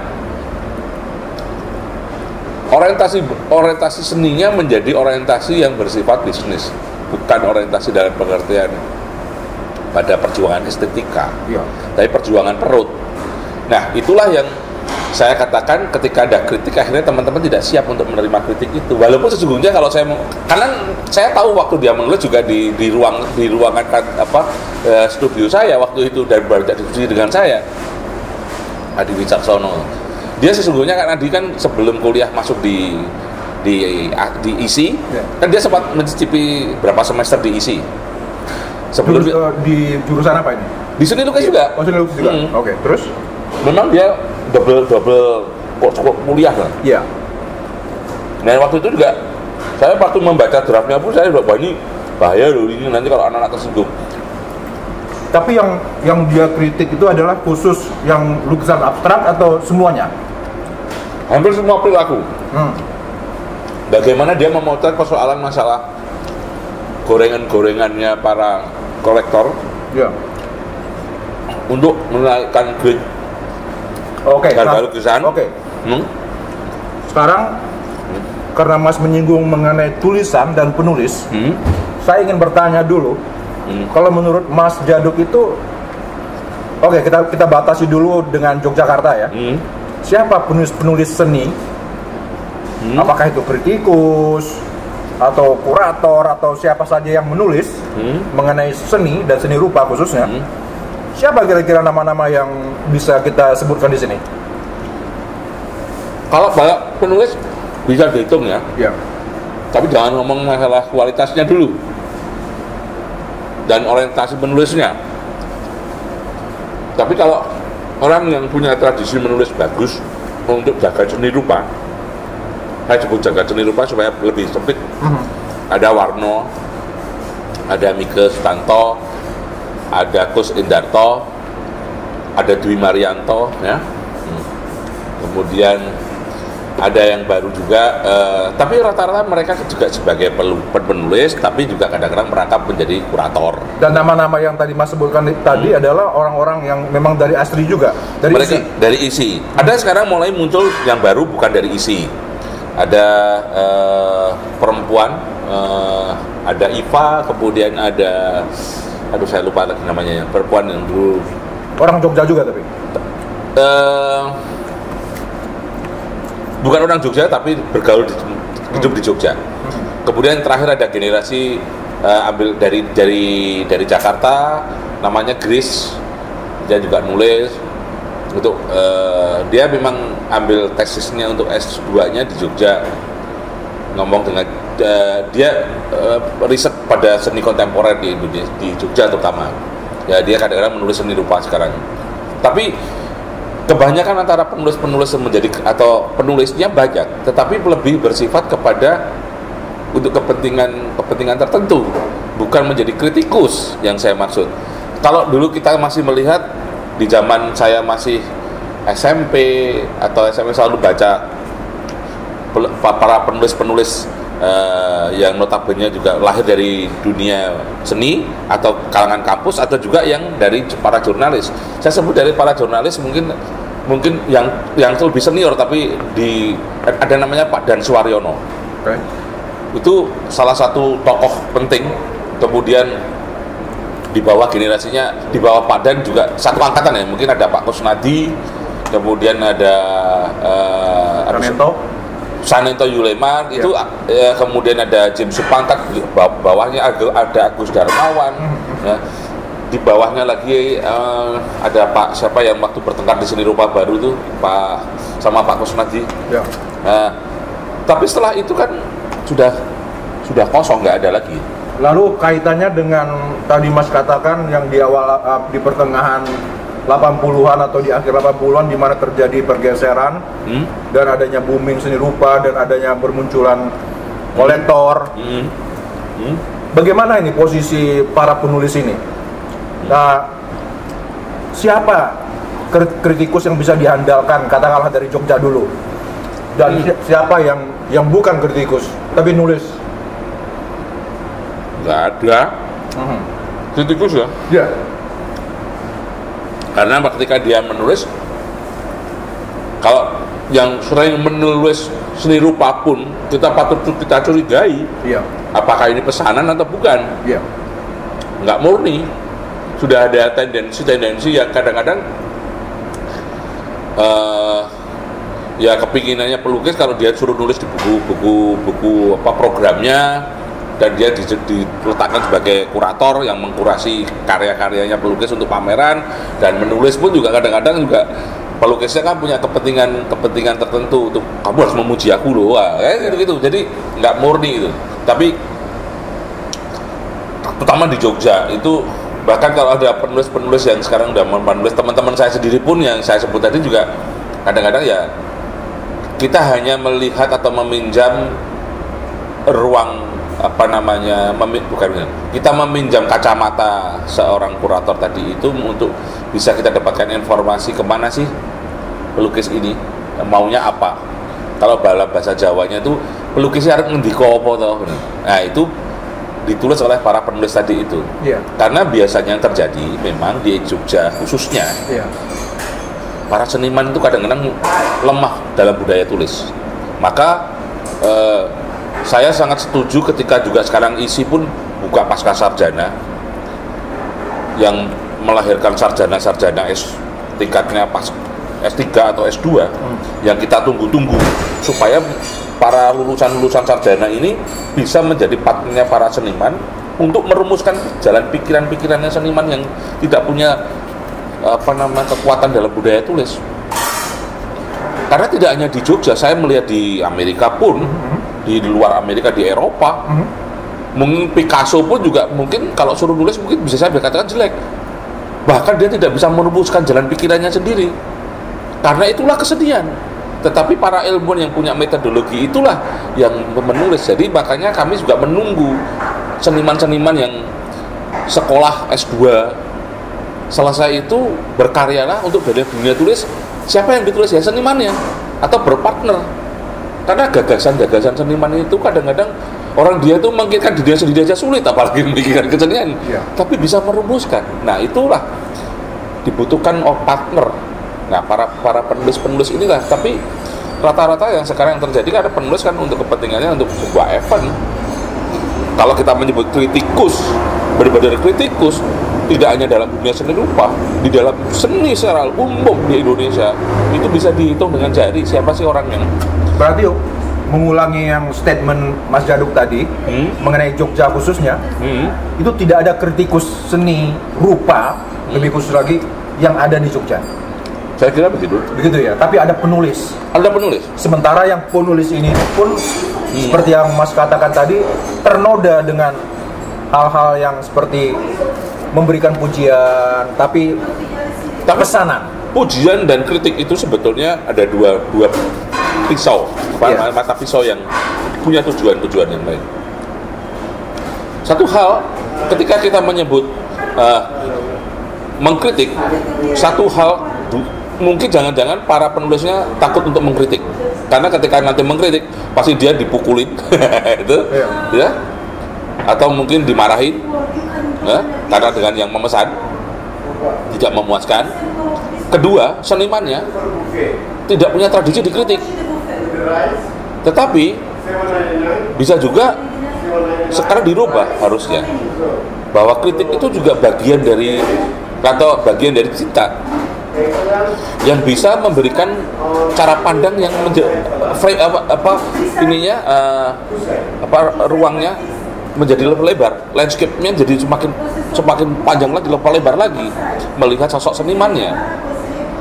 orientasi seninya menjadi orientasi yang bersifat bisnis, bukan orientasi dalam pengertian pada perjuangan estetika, tapi perjuangan perut. Nah, itulah yang saya katakan ketika ada kritik, akhirnya teman-teman tidak siap untuk menerima kritik itu. Walaupun sesungguhnya kalau karena saya tahu waktu dia menulis juga di ruangan studio saya waktu itu, dan berdiskusi dengan saya, Adi Wicaksono. Dia sesungguhnya kan Adi kan sebelum kuliah masuk di ISI, kan dia sempat mencicipi berapa semester di ISI. Sebelum di jurusan apa ini? Di seni lukis juga. Oh, seni lukis juga. Oke, terus? Memang dia double kuliah lah. Iya. Nah, waktu itu juga saya waktu membaca draftnya pun saya udah ini bahaya loh, ini nanti kalau anak-anak tersinggung. Tapi yang dia kritik itu adalah khusus yang lukisan abstrak atau semuanya? Hampir semua perilaku. Bagaimana dia memotret persoalan masalah gorengan-gorengannya para kolektor, untuk menaikkan grade harga lukisan. Sekarang karena Mas menyinggung mengenai tulisan dan penulis, saya ingin bertanya dulu. Kalau menurut Mas Djaduk itu, kita batasi dulu dengan Yogyakarta ya. Siapa penulis seni? Apakah itu kritikus atau kurator atau siapa saja yang menulis mengenai seni dan seni rupa khususnya? Siapa kira-kira nama-nama yang bisa kita sebutkan di sini? Kalau banyak penulis bisa dihitung ya. Tapi jangan ngomong masalah kualitasnya dulu dan orientasi penulisnya. Tapi kalau orang yang punya tradisi menulis bagus untuk jaga seni rupa, saya sebut jaga seni rupa supaya lebih sempit. Ada Warno, ada Mike Sutanto, ada Kus Indarto, ada Dwi Marianto, ya. Kemudian ada yang baru juga, tapi rata-rata mereka juga sebagai penulis, tapi juga kadang-kadang merangkap menjadi kurator. Dan nama-nama yang tadi Mas sebutkan tadi adalah orang-orang yang memang dari asli juga, dari mereka ISI. Dari ISI. Ada sekarang mulai muncul yang baru bukan dari ISI. Ada perempuan, ada Iva, kemudian ada, saya lupa lagi namanya, perempuan yang dulu orang Jogja juga tapi. Bukan orang Jogja tapi bergaul hidup di Jogja. Kemudian terakhir ada generasi ambil dari Jakarta, namanya Grace, dia juga nulis untuk dia memang ambil tesisnya untuk S2-nya di Jogja, ngomong dengan dia riset pada seni kontemporer di Indonesia, di Jogja terutama. Ya dia kadang-kadang menulis seni rupa sekarang. Tapi kebanyakan antara penulis-penulis menjadi atau penulisnya banyak, tetapi lebih bersifat kepada untuk kepentingan tertentu, bukan menjadi kritikus yang saya maksud. Kalau dulu kita masih melihat di zaman saya masih SMP atau SMP selalu baca para penulis-penulis yang notabene juga lahir dari dunia seni atau kalangan kampus, atau juga yang dari para jurnalis. Saya sebut dari para jurnalis mungkin yang lebih senior, tapi ada namanya Pak Dan Suwaryono. Okay. Itu salah satu tokoh penting. Kemudian di bawah generasinya, di bawah Pak Dan juga satu angkatan ya, mungkin ada Pak Kusnadi, kemudian ada Sanento Yuleman, itu kemudian ada James Supangkat, bawahnya ada Agus Darmawan, ya. Di bawahnya lagi ada Pak siapa yang waktu bertengkar di Seni Rupa Baru itu sama Pak Kusnadi. Ya. Tapi setelah itu kan sudah kosong, nggak ada lagi. Lalu kaitannya dengan tadi Mas katakan yang di awal di pertengahan 80-an atau di akhir 80-an di mana terjadi pergeseran dan adanya booming seni rupa dan adanya bermunculan kolektor. Bagaimana ini posisi para penulis ini? Nah, siapa kritikus yang bisa diandalkan, katakanlah dari Jogja dulu, dan siapa yang bukan kritikus tapi nulis? Nggak ada kritikus ya? Ya. Karena ketika dia menulis, kalau yang sering menulis seni rupa pun kita patut kita curigai, apakah ini pesanan atau bukan? Nggak murni. Sudah ada tendensi yang kadang-kadang ya kepinginannya pelukis kalau dia suruh nulis di buku programnya, dan dia diletakkan sebagai kurator yang mengkurasi karya-karyanya pelukis untuk pameran, dan menulis pun juga kadang-kadang juga pelukisnya kan punya kepentingan tertentu untuk kamu harus memuji aku loh, gitu. Jadi nggak murni itu. Tapi terutama di Jogja itu, bahkan kalau ada penulis-penulis yang sekarang udah menulis, teman-teman saya sendiri pun yang saya sebut tadi juga kadang-kadang ya kita hanya melihat atau meminjam ruang kita meminjam kacamata seorang kurator tadi itu untuk bisa kita dapatkan informasi kemana sih pelukis ini maunya apa. Kalau bahasa Jawanya itu pelukisnya harus ngendiko apa toh. Nah itu ditulis oleh para penulis tadi itu. Karena biasanya yang terjadi memang di Jogja khususnya para seniman itu kadang-kadang lemah dalam budaya tulis. Maka saya sangat setuju ketika juga sekarang ISI pun buka pasca sarjana yang melahirkan sarjana-sarjana tingkatnya pas S3 atau S2 yang kita tunggu-tunggu, supaya para lulusan sarjana ini bisa menjadi partnernya para seniman untuk merumuskan jalan pikiran-pikirannya seniman yang tidak punya kekuatan dalam budaya tulis. Karena tidak hanya di Jogja, saya melihat di Amerika pun, di luar Amerika, di Eropa, mungkin Picasso pun juga mungkin kalau suruh nulis mungkin bisa saya katakan jelek. Bahkan dia tidak bisa merumuskan jalan pikirannya sendiri. Karena itulah kesedihan. Tetapi para ilmuwan yang punya metodologi itulah yang menulis. Jadi makanya kami juga menunggu seniman-seniman yang sekolah S2 selesai itu berkaryalah untuk dunia tulis. Siapa yang ditulis? Ya senimannya atau berpartner. Karena gagasan-gagasan seniman itu kadang-kadang orang dia tuh memikirkan dirinya sendiri aja sulit, apalagi memikirkan kesenian. Tapi bisa merumuskan. Nah itulah dibutuhkan partner. Nah para penulis inilah. Tapi rata-rata yang sekarang terjadi ada penulis kan untuk kepentingannya untuk sebuah event. Kalau kita menyebut kritikus, benar-benar kritikus, tidak hanya dalam dunia seni rupa, di dalam seni secara umum di Indonesia itu bisa dihitung dengan jari siapa sih orang yang. Berarti mengulangi yang statement Mas Jaduk tadi mengenai Jogja khususnya, itu tidak ada kritikus seni rupa, lebih khusus lagi yang ada di Jogja. Saya kira begitu. Begitu ya, tapi ada penulis. Ada penulis. Sementara yang penulis ini pun seperti yang Mas katakan tadi, ternoda dengan hal-hal yang seperti memberikan pujian, tapi pesanan. Pujian dan kritik itu sebetulnya ada dua pisau, mata pisau yang punya tujuan-tujuan yang lain. Satu hal, ketika kita menyebut mengkritik, satu hal mungkin jangan-jangan para penulisnya takut untuk mengkritik, karena ketika nanti mengkritik pasti dia dipukulin, itu, ya, atau mungkin dimarahin, ya, karena dengan yang memesan tidak memuaskan. Kedua, senimannya tidak punya tradisi dikritik. Tetapi bisa juga sekarang dirubah harusnya, bahwa kritik itu juga bagian dari kita yang bisa memberikan cara pandang yang ruangnya menjadi lebih lebar, landscape-nya jadi semakin panjang lagi, lebih lebar lagi melihat sosok senimannya.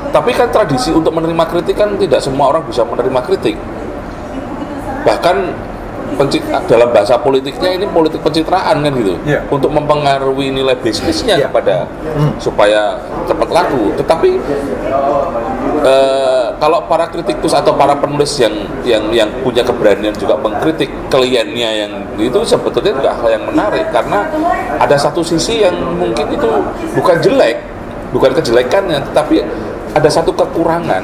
Tapi kan tradisi untuk menerima kritik kan tidak semua orang bisa menerima kritik. Bahkan dalam bahasa politiknya ini politik pencitraan kan gitu, untuk mempengaruhi nilai bisnisnya kepada supaya cepat laku. Tetapi kalau para kritikus atau para penulis yang punya keberanian juga mengkritik kliennya yang itu sebetulnya juga hal yang menarik, karena ada satu sisi yang mungkin itu bukan jelek, bukan kejelekannya, tetapi ada satu kekurangan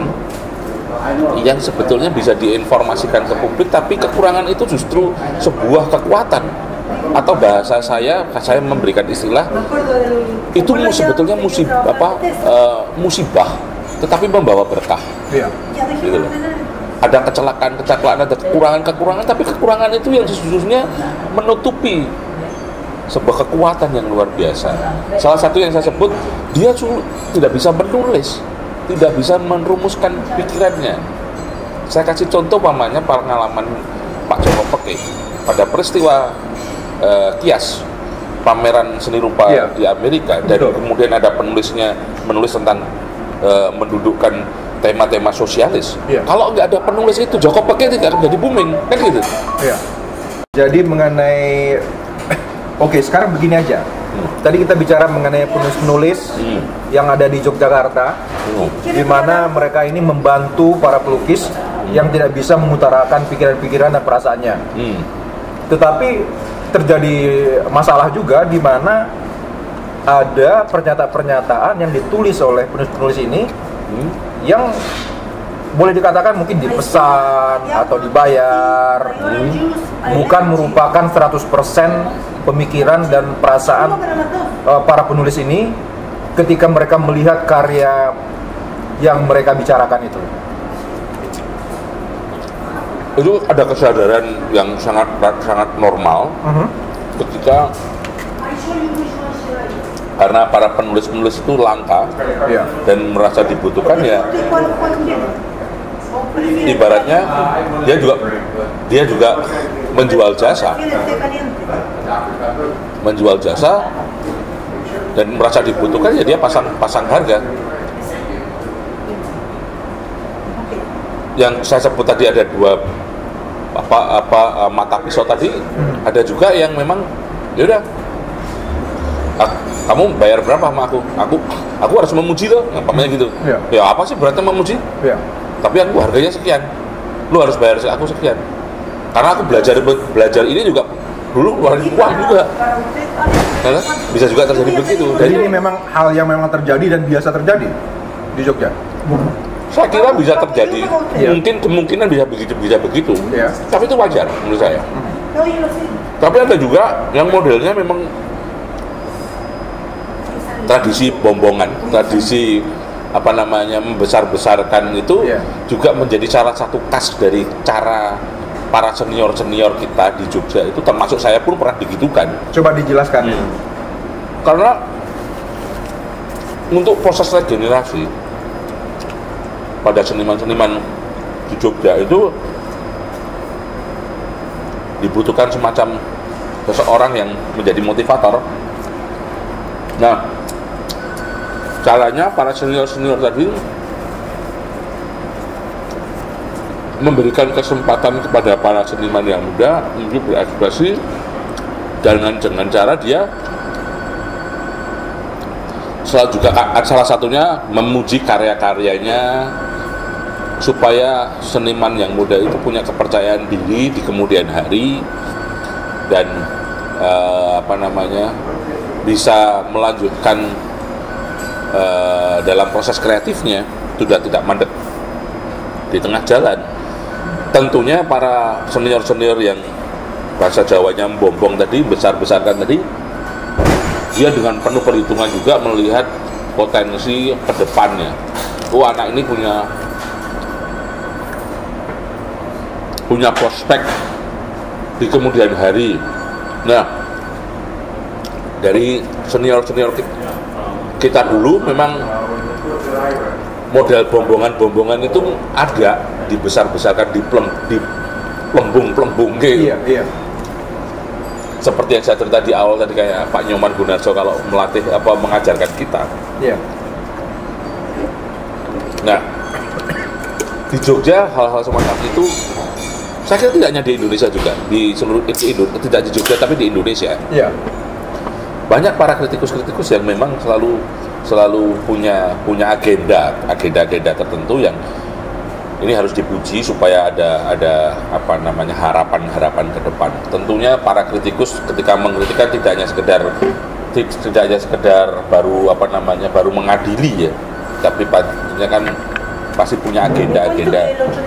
yang sebetulnya bisa diinformasikan ke publik, tapi kekurangan itu justru sebuah kekuatan, atau bahasa saya memberikan istilah itu sebetulnya musibah tetapi membawa berkah. Gitu loh. Ada kecelakaan, ada kekurangan, tapi kekurangan itu yang sesungguhnya menutupi sebuah kekuatan yang luar biasa. Salah satu yang saya sebut, dia tidak bisa menulis, tidak bisa merumuskan pikirannya. Saya kasih contoh pamannya pengalaman Pak Joko Peke pada peristiwa Kias, pameran seni rupa di Amerika, dan kemudian ada penulisnya menulis tentang mendudukkan tema-tema sosialis. Kalau nggak ada penulis itu, Joko Peke tidak akan jadi booming, kan gitu. Jadi mengenai sekarang begini aja. Tadi kita bicara mengenai penulis-penulis yang ada di Yogyakarta, di mana mereka ini membantu para pelukis yang tidak bisa mengutarakan pikiran-pikiran dan perasaannya. Tetapi terjadi masalah juga di mana ada pernyataan-pernyataan yang ditulis oleh penulis-penulis ini yang boleh dikatakan mungkin dipesan atau dibayar, bukan merupakan 100% pemikiran dan perasaan para penulis ini ketika mereka melihat karya yang mereka bicarakan itu. Itu ada kesadaran yang sangat normal ketika, karena para penulis-penulis itu langka dan merasa dibutuhkan, ya ibaratnya dia juga menjual jasa dan merasa dibutuhkan, ya dia pasang harga. Yang saya sebut tadi ada dua mata pisau tadi, ada juga yang memang ya udah, kamu bayar berapa sama aku harus memuji loh, namanya gitu. Ya apa sih beratnya memuji? Tapi aku harganya sekian, lu harus bayar aku sekian, karena aku belajar ini juga dulu keluarin uang juga. Nah, bisa juga terjadi begitu. Jadi ini memang hal yang memang terjadi dan biasa terjadi di Jogja. Saya kira bisa terjadi, mungkin kemungkinan bisa begitu, tapi itu wajar menurut saya. Tapi ada juga yang modelnya memang tradisi bombongan, tradisi membesar-besarkan itu juga menjadi salah satu khas dari cara para senior kita di Jogja itu, termasuk saya pun pernah digitukan. Coba dijelaskan. Karena untuk proses regenerasi pada seniman-seniman di Jogja itu dibutuhkan semacam seseorang yang menjadi motivator. Nah, caranya para senior-senior tadi memberikan kesempatan kepada para seniman yang muda untuk berekspresi dengan cara dia salah satunya memuji karya-karyanya supaya seniman yang muda itu punya kepercayaan diri di kemudian hari dan bisa melanjutkan dalam proses kreatifnya sudah tidak mandek di tengah jalan. Tentunya para senior-senior yang bahasa Jawanya membombong tadi, besar-besarkan tadi, dia dengan penuh perhitungan juga melihat potensi ke depannya. Anak ini punya prospek di kemudian hari. Nah, dari senior-senior kita dulu memang model bombongan itu ada dibesar-besarkan, plembung gitu. Iya. Seperti yang saya cerita di awal tadi, kayak Pak Nyoman Gunarso kalau melatih mengajarkan kita. Iya. Nah, di Jogja hal-hal semacam itu saya kira tidak hanya di Indonesia juga, di seluruh tidak di Jogja tapi di Indonesia. Iya. Banyak para kritikus yang memang selalu punya agenda tertentu yang ini harus dipuji supaya ada harapan ke depan. Tentunya para kritikus ketika mengkritikkan tidak hanya sekedar baru mengadili ya, tapi pastinya kan pasti punya agenda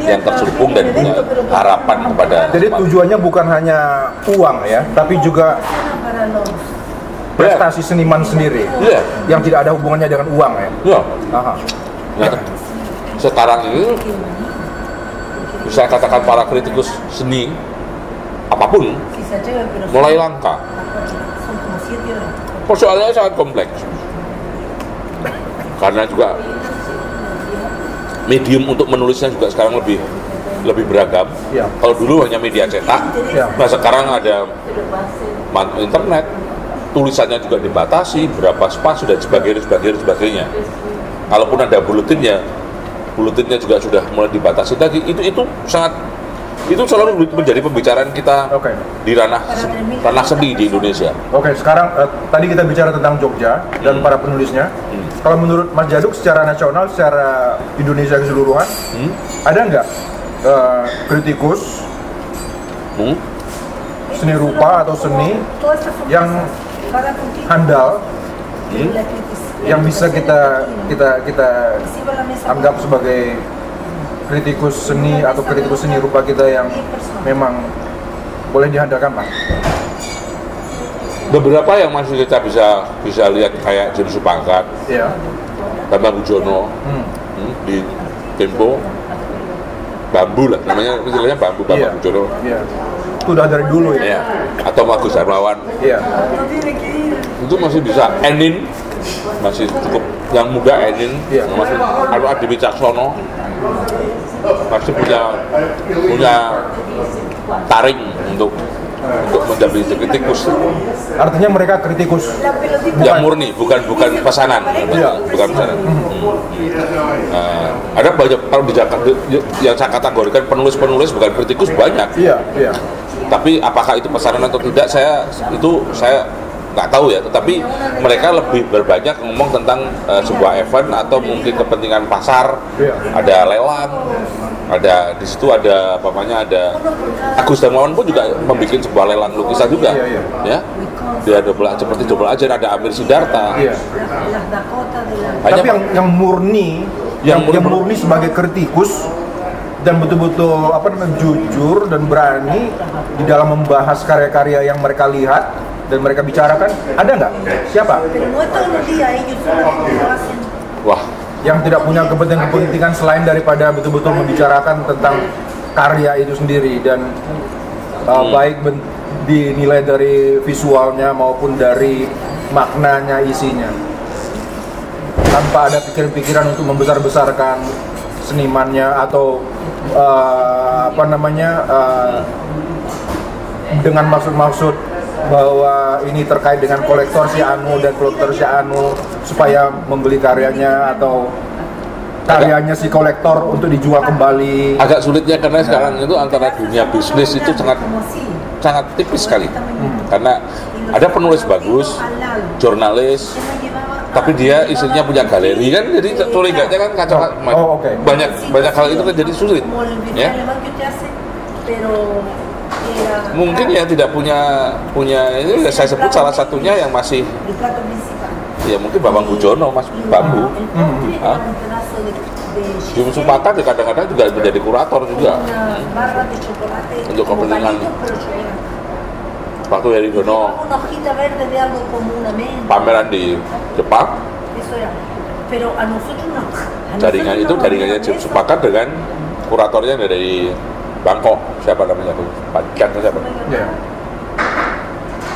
yang terselubung dan punya harapan kepada. Jadi tujuannya bukan hanya uang ya, tapi juga prestasi seniman sendiri, yang tidak ada hubungannya dengan uang ya. Iya. Nah, sekarang ini bisa katakan para kritikus seni apapun mulai langka. Persoalannya sangat kompleks karena juga medium untuk menulisnya juga sekarang lebih beragam. Ya. Kalau dulu hanya media cetak, nah sekarang ada internet, tulisannya juga dibatasi, berapa spasi dan sebagainya. Kalaupun ada buletinnya juga sudah mulai dibatasi lagi. Itu selalu menjadi pembicaraan kita di ranah seni di Indonesia. Sekarang tadi kita bicara tentang Jogja dan para penulisnya. Kalau menurut Mas Djaduk secara nasional, secara Indonesia keseluruhan, ada nggak kritikus seni rupa atau seni yang handal, yang bisa kita anggap sebagai kritikus seni atau kritikus seni rupa kita yang memang boleh dihandalkan, Pak? Beberapa yang masih kita bisa lihat kayak Jim Supangkat, Bambang Bujono, di Tempo, Bambu lah namanya, istilahnya Bambu, Bambang Bujono. Itu udah dari dulu ya. Atau Agus Darmawan. Itu masih bisa. Enin masih cukup, yang muda Enin, masih Adi Wicaksono masih punya taring untuk menjadi kritikus. Artinya mereka kritikus yang murni, bukan pesanan. Bukan pesanan. Ada banyak kalau di Jakarta yang saya kategorikan penulis bukan kritikus banyak. Tapi apakah itu pesanan atau tidak, saya nggak tahu ya. Tetapi mereka lebih berbanyak ngomong tentang sebuah event atau mungkin kepentingan pasar. Ada lelang, ada di situ ada Agus Darmawan pun juga membuat sebuah lelang lukisan juga. Ya, dia seperti double ajar, ada Amir Sidarta. Tapi yang murni sebagai kritikus dan betul-betul jujur dan berani di dalam membahas karya-karya yang mereka lihat dan mereka bicarakan, ada nggak? Siapa? Wah, yang tidak punya kepentingan selain daripada betul-betul membicarakan tentang karya itu sendiri dan baik dinilai dari visualnya maupun dari maknanya, isinya, tanpa ada pikiran-pikiran untuk membesar-besarkan senimannya atau dengan maksud-maksud bahwa ini terkait dengan kolektor si Anu dan kolektor si Anu supaya membeli karyanya atau karyanya si kolektor untuk dijual kembali. Agak sulitnya karena sekarang itu antara dunia bisnis itu sangat tipis sekali. Karena ada penulis bagus, jurnalis, tapi dia isinya punya galeri kan, jadi curiganya kan kacau. Banyak hal itu kan jadi sulit, ya. Mungkin ya tidak punya ini saya sebut salah satunya yang masih ya mungkin Bambang Bujono, Mas Bambu. Jum Supaka kadang-kadang juga menjadi kurator juga untuk kepentingan. Waktu Heri Dono pameran di Jepang, jaringannya Jum Supaka dengan kuratornya dari Bangkok, siapa namanya tuh, Pak Kian siapa? Yeah.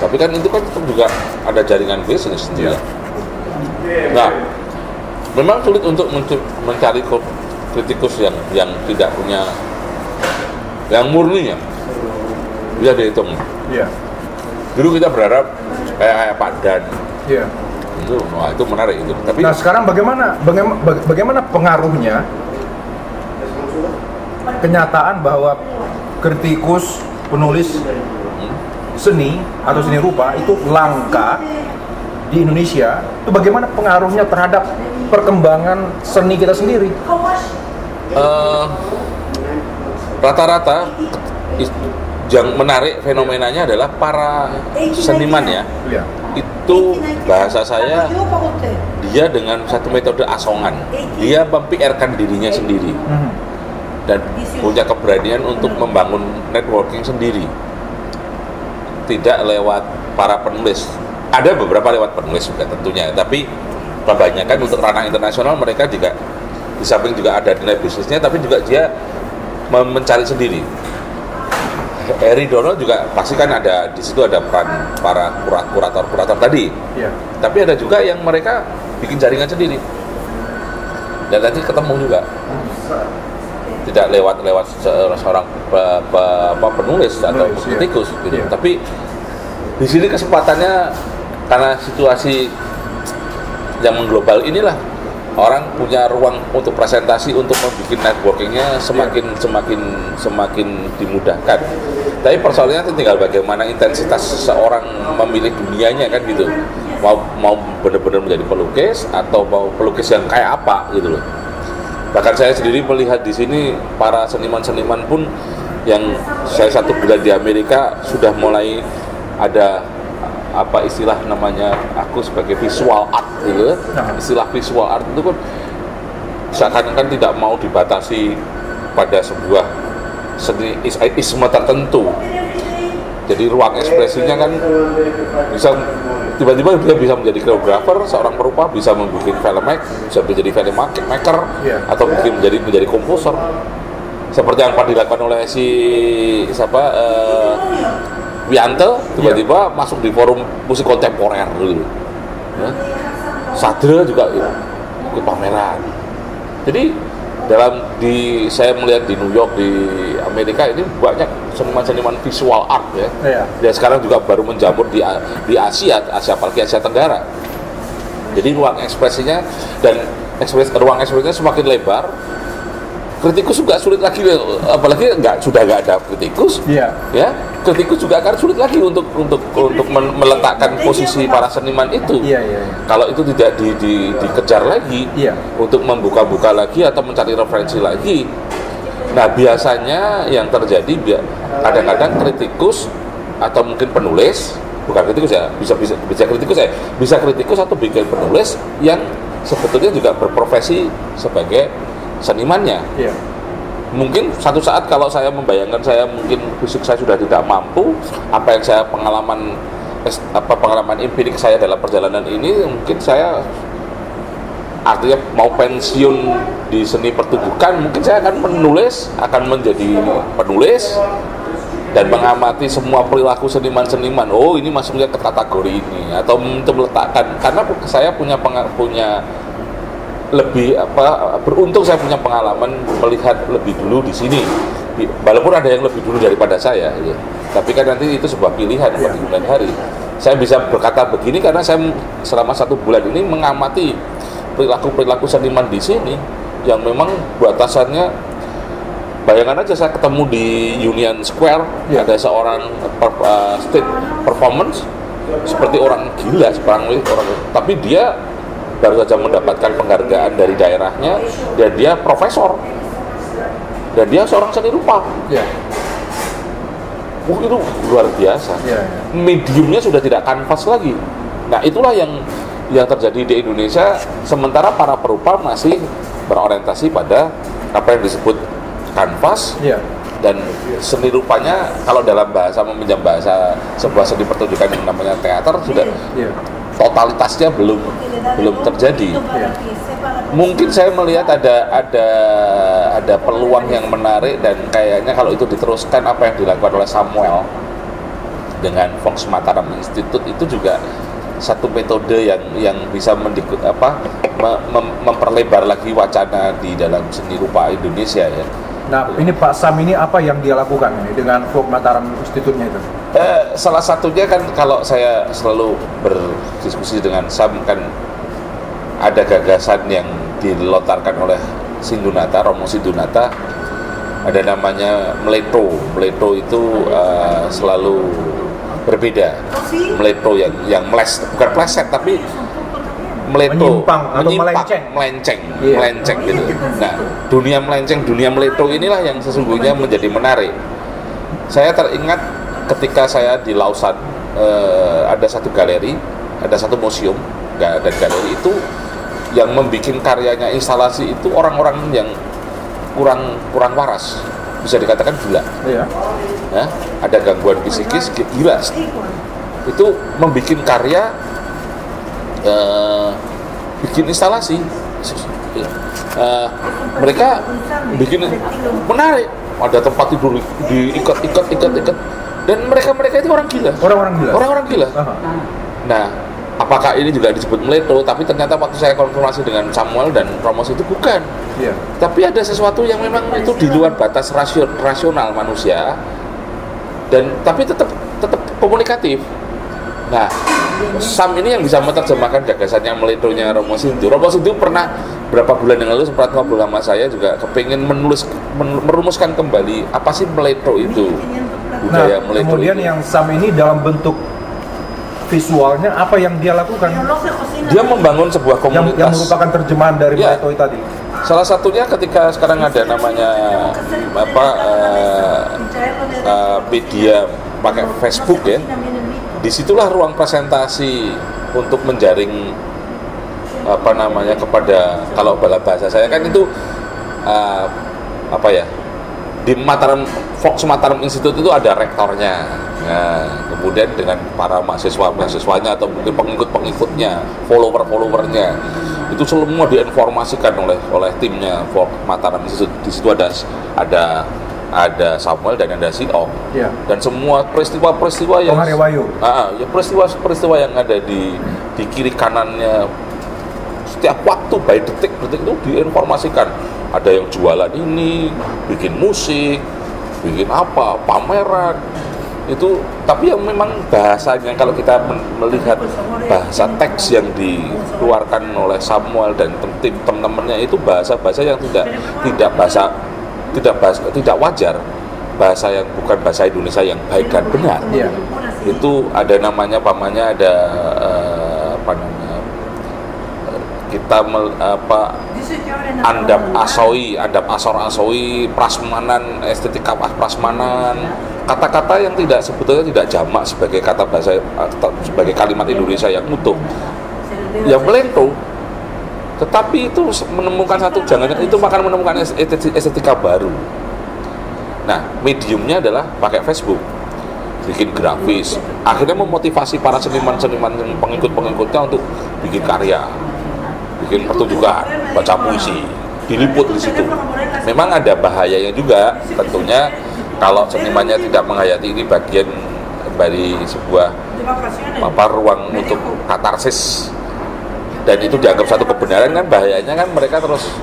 Tapi kan itu kan juga ada jaringan bisnis sendiri. Nah, memang sulit untuk mencari kritikus yang tidak punya, yang murni ya, bisa dihitung. Yeah. Dulu kita berharap kayak Pak Dan. Yeah. Itu menarik itu. Tapi nah sekarang bagaimana pengaruhnya? Kenyataan bahwa kritikus penulis seni atau seni rupa itu langka di Indonesia, itu bagaimana pengaruhnya terhadap perkembangan seni kita sendiri? Rata-rata yang menarik fenomenanya adalah para seniman ya. Itu bahasa saya, dia dengan satu metode asongan, dia mempiarkan dirinya sendiri. Dan punya keberanian untuk membangun networking sendiri, tidak lewat para penulis. Ada beberapa lewat penulis juga tentunya, tapi kebanyakan untuk ranah internasional mereka juga di samping juga ada nilai bisnisnya, tapi juga dia mencari sendiri. Heri Dono juga pasti kan ada di situ, ada peran para kurator tadi. Yeah. Tapi ada juga yang mereka bikin jaringan sendiri dan nanti ketemu juga. Tidak lewat seorang penulis atau kritikus gitu. Yeah. Tapi di sini kesempatannya karena situasi yang mengglobal inilah orang punya ruang untuk presentasi, untuk membuat networkingnya semakin dimudahkan. Tapi persoalannya tinggal bagaimana intensitas seseorang memilih dunianya kan gitu. Mau benar-benar menjadi pelukis atau mau pelukis yang kayak apa gitu loh. Bahkan saya sendiri melihat di sini para seniman-seniman pun yang saya 1 bulan di Amerika sudah mulai ada apa istilah namanya, aku sebagai visual art gitu. Istilah visual art itu kan seakan-akan tidak mau dibatasi pada sebuah seni isme tertentu. Jadi ruang ekspresinya kan bisa tiba-tiba dia bisa menjadi koreografer, seorang perupa bisa membuat film, bisa menjadi film maker, atau mungkin menjadi komposer. Seperti yang dilakukan oleh Wianto, tiba-tiba masuk di forum musik kontemporer dulu. Ya. Sadra juga ikut pameran. Jadi saya melihat di New York, di Amerika ini banyak seniman-seniman visual art ya. Dan sekarang juga baru menjamur di Asia apalagi Asia Tenggara. Jadi ruang ekspresinya dan ruang ekspresinya semakin lebar. Kritikus juga sulit lagi, apalagi sudah nggak ada kritikus. Ya, kritikus juga akan sulit lagi untuk meletakkan posisi para seniman itu. Kalau itu tidak dikejar lagi, untuk membuka-buka lagi atau mencari referensi lagi. Nah, biasanya yang terjadi kadang-kadang kritikus atau mungkin penulis, bukan kritikus ya, bisa kritikus atau bikin penulis yang sebetulnya juga berprofesi sebagai senimannya. Mungkin satu saat kalau saya membayangkan saya mungkin fisik saya sudah tidak mampu, apa yang saya pengalaman empirik saya dalam perjalanan ini, mungkin saya artinya mau pensiun di seni pertunjukan, mungkin saya akan menjadi penulis dan mengamati semua perilaku seniman-seniman. Oh, ini masuknya ke kategori ini, atau untuk meletakkan, karena saya punya lebih beruntung saya punya pengalaman melihat lebih dulu di sini. walaupun ada yang lebih dulu daripada saya ya. Tapi kan nanti itu sebuah pilihan pada kemudian hari. Saya bisa berkata begini karena saya selama 1 bulan ini mengamati perilaku seniman di sini yang memang batasannya, bayangkan aja saya ketemu di Union Square, ada seorang state performance seperti orang gila, tapi dia baru saja mendapatkan penghargaan dari daerahnya dan dia profesor dan dia seorang seni rupa. Itu luar biasa. Mediumnya sudah tidak kanvas lagi. Nah, itulah yang terjadi di Indonesia, sementara para perupa masih berorientasi pada apa yang disebut kanvas. Dan seni rupanya, kalau dalam bahasa, meminjam bahasa sebuah seni pertunjukan yang namanya teater, sudah totalitasnya belum terjadi. Mungkin saya melihat ada peluang yang menarik, dan kayaknya kalau itu diteruskan apa yang dilakukan oleh Samuel dengan Fox Mataram Institute itu juga satu metode yang bisa memperlebar lagi wacana di dalam seni rupa Indonesia ya. Nah, ini Pak Sam ini apa yang dia lakukan ini dengan Fox Mataram Institute-nya itu? Salah satunya kan, kalau saya selalu berdiskusi dengan Sam, kan ada gagasan yang dilontarkan oleh Romo Sindunata, ada namanya Meleto. Meleto itu selalu berbeda. Meleto yang bukan pleset, tapi Meleto, melenceng gitu. Nah, dunia Meleto inilah yang sesungguhnya menjadi menarik. Saya teringat ketika saya di Lausan, ada satu galeri, ada satu museum, dan galeri itu yang membuat karyanya, instalasi itu orang-orang yang kurang waras, bisa dikatakan gila. Nah, ada gangguan psikis, gila. Itu membuat karya, bikin instalasi, mereka bikin menarik, ada tempat tidur diikat, dan mereka itu orang gila. Nah, apakah ini juga disebut Meleto? Tapi ternyata waktu saya konfirmasi dengan Samuel dan Romo itu bukan. Tapi ada sesuatu yang memang itu di luar batas rasional manusia, dan tapi tetap komunikatif. Nah, Sam ini yang bisa menerjemahkan gagasannya Meletonya Romo Sindu. Romo Sindu pernah berapa bulan yang lalu sempat ngobrol sama saya juga, kepingin merumuskan kembali apa sih Meleto itu, budaya Meleto. Kemudian itu. Yang Sam ini dalam bentuk visualnya apa yang dia lakukan? Dia membangun sebuah komunitas yang merupakan terjemahan dari Meleto tadi. Salah satunya ketika sekarang ada namanya media pakai Facebook ya. Disitulah ruang presentasi untuk menjaring kepada, kalau bahasa saya kan itu di Fox Mataram Institute itu ada rektornya. Nah, kemudian dengan para mahasiswanya atau mungkin pengikut-pengikutnya, followernya, itu semua diinformasikan oleh timnya Fox Mataram Institute. Di situ ada Samuel dan ada Siong, dan semua peristiwa yang peristiwa yang ada di kiri kanannya setiap waktu, by detik itu diinformasikan. Ada yang jualan ini, bikin musik, bikin pameran itu. Tapi yang memang bahasanya, kalau kita melihat bahasa teks yang dikeluarkan oleh Samuel dan tim teman-temannya, itu bahasa yang tidak wajar, bahasa yang bukan bahasa Indonesia yang baik dan benar. Itu ada namanya andap asor asoi, prasmanan, estetika prasmanan, kata-kata yang sebetulnya tidak jamak sebagai kata bahasa, sebagai kalimat Indonesia yang utuh, yang Meleto. Tetapi itu menemukan menemukan estetika baru. Nah, mediumnya adalah pakai Facebook, bikin grafis, akhirnya memotivasi para seniman-seniman pengikut-pengikutnya untuk bikin karya, bikin pertunjukan, baca puisi, diliput di situ. Memang ada bahayanya juga, tentunya kalau senimannya tidak menghayati ini bagian dari sebuah ruang untuk katarsis, dan itu dianggap satu kebenaran, kan bahayanya kan mereka terus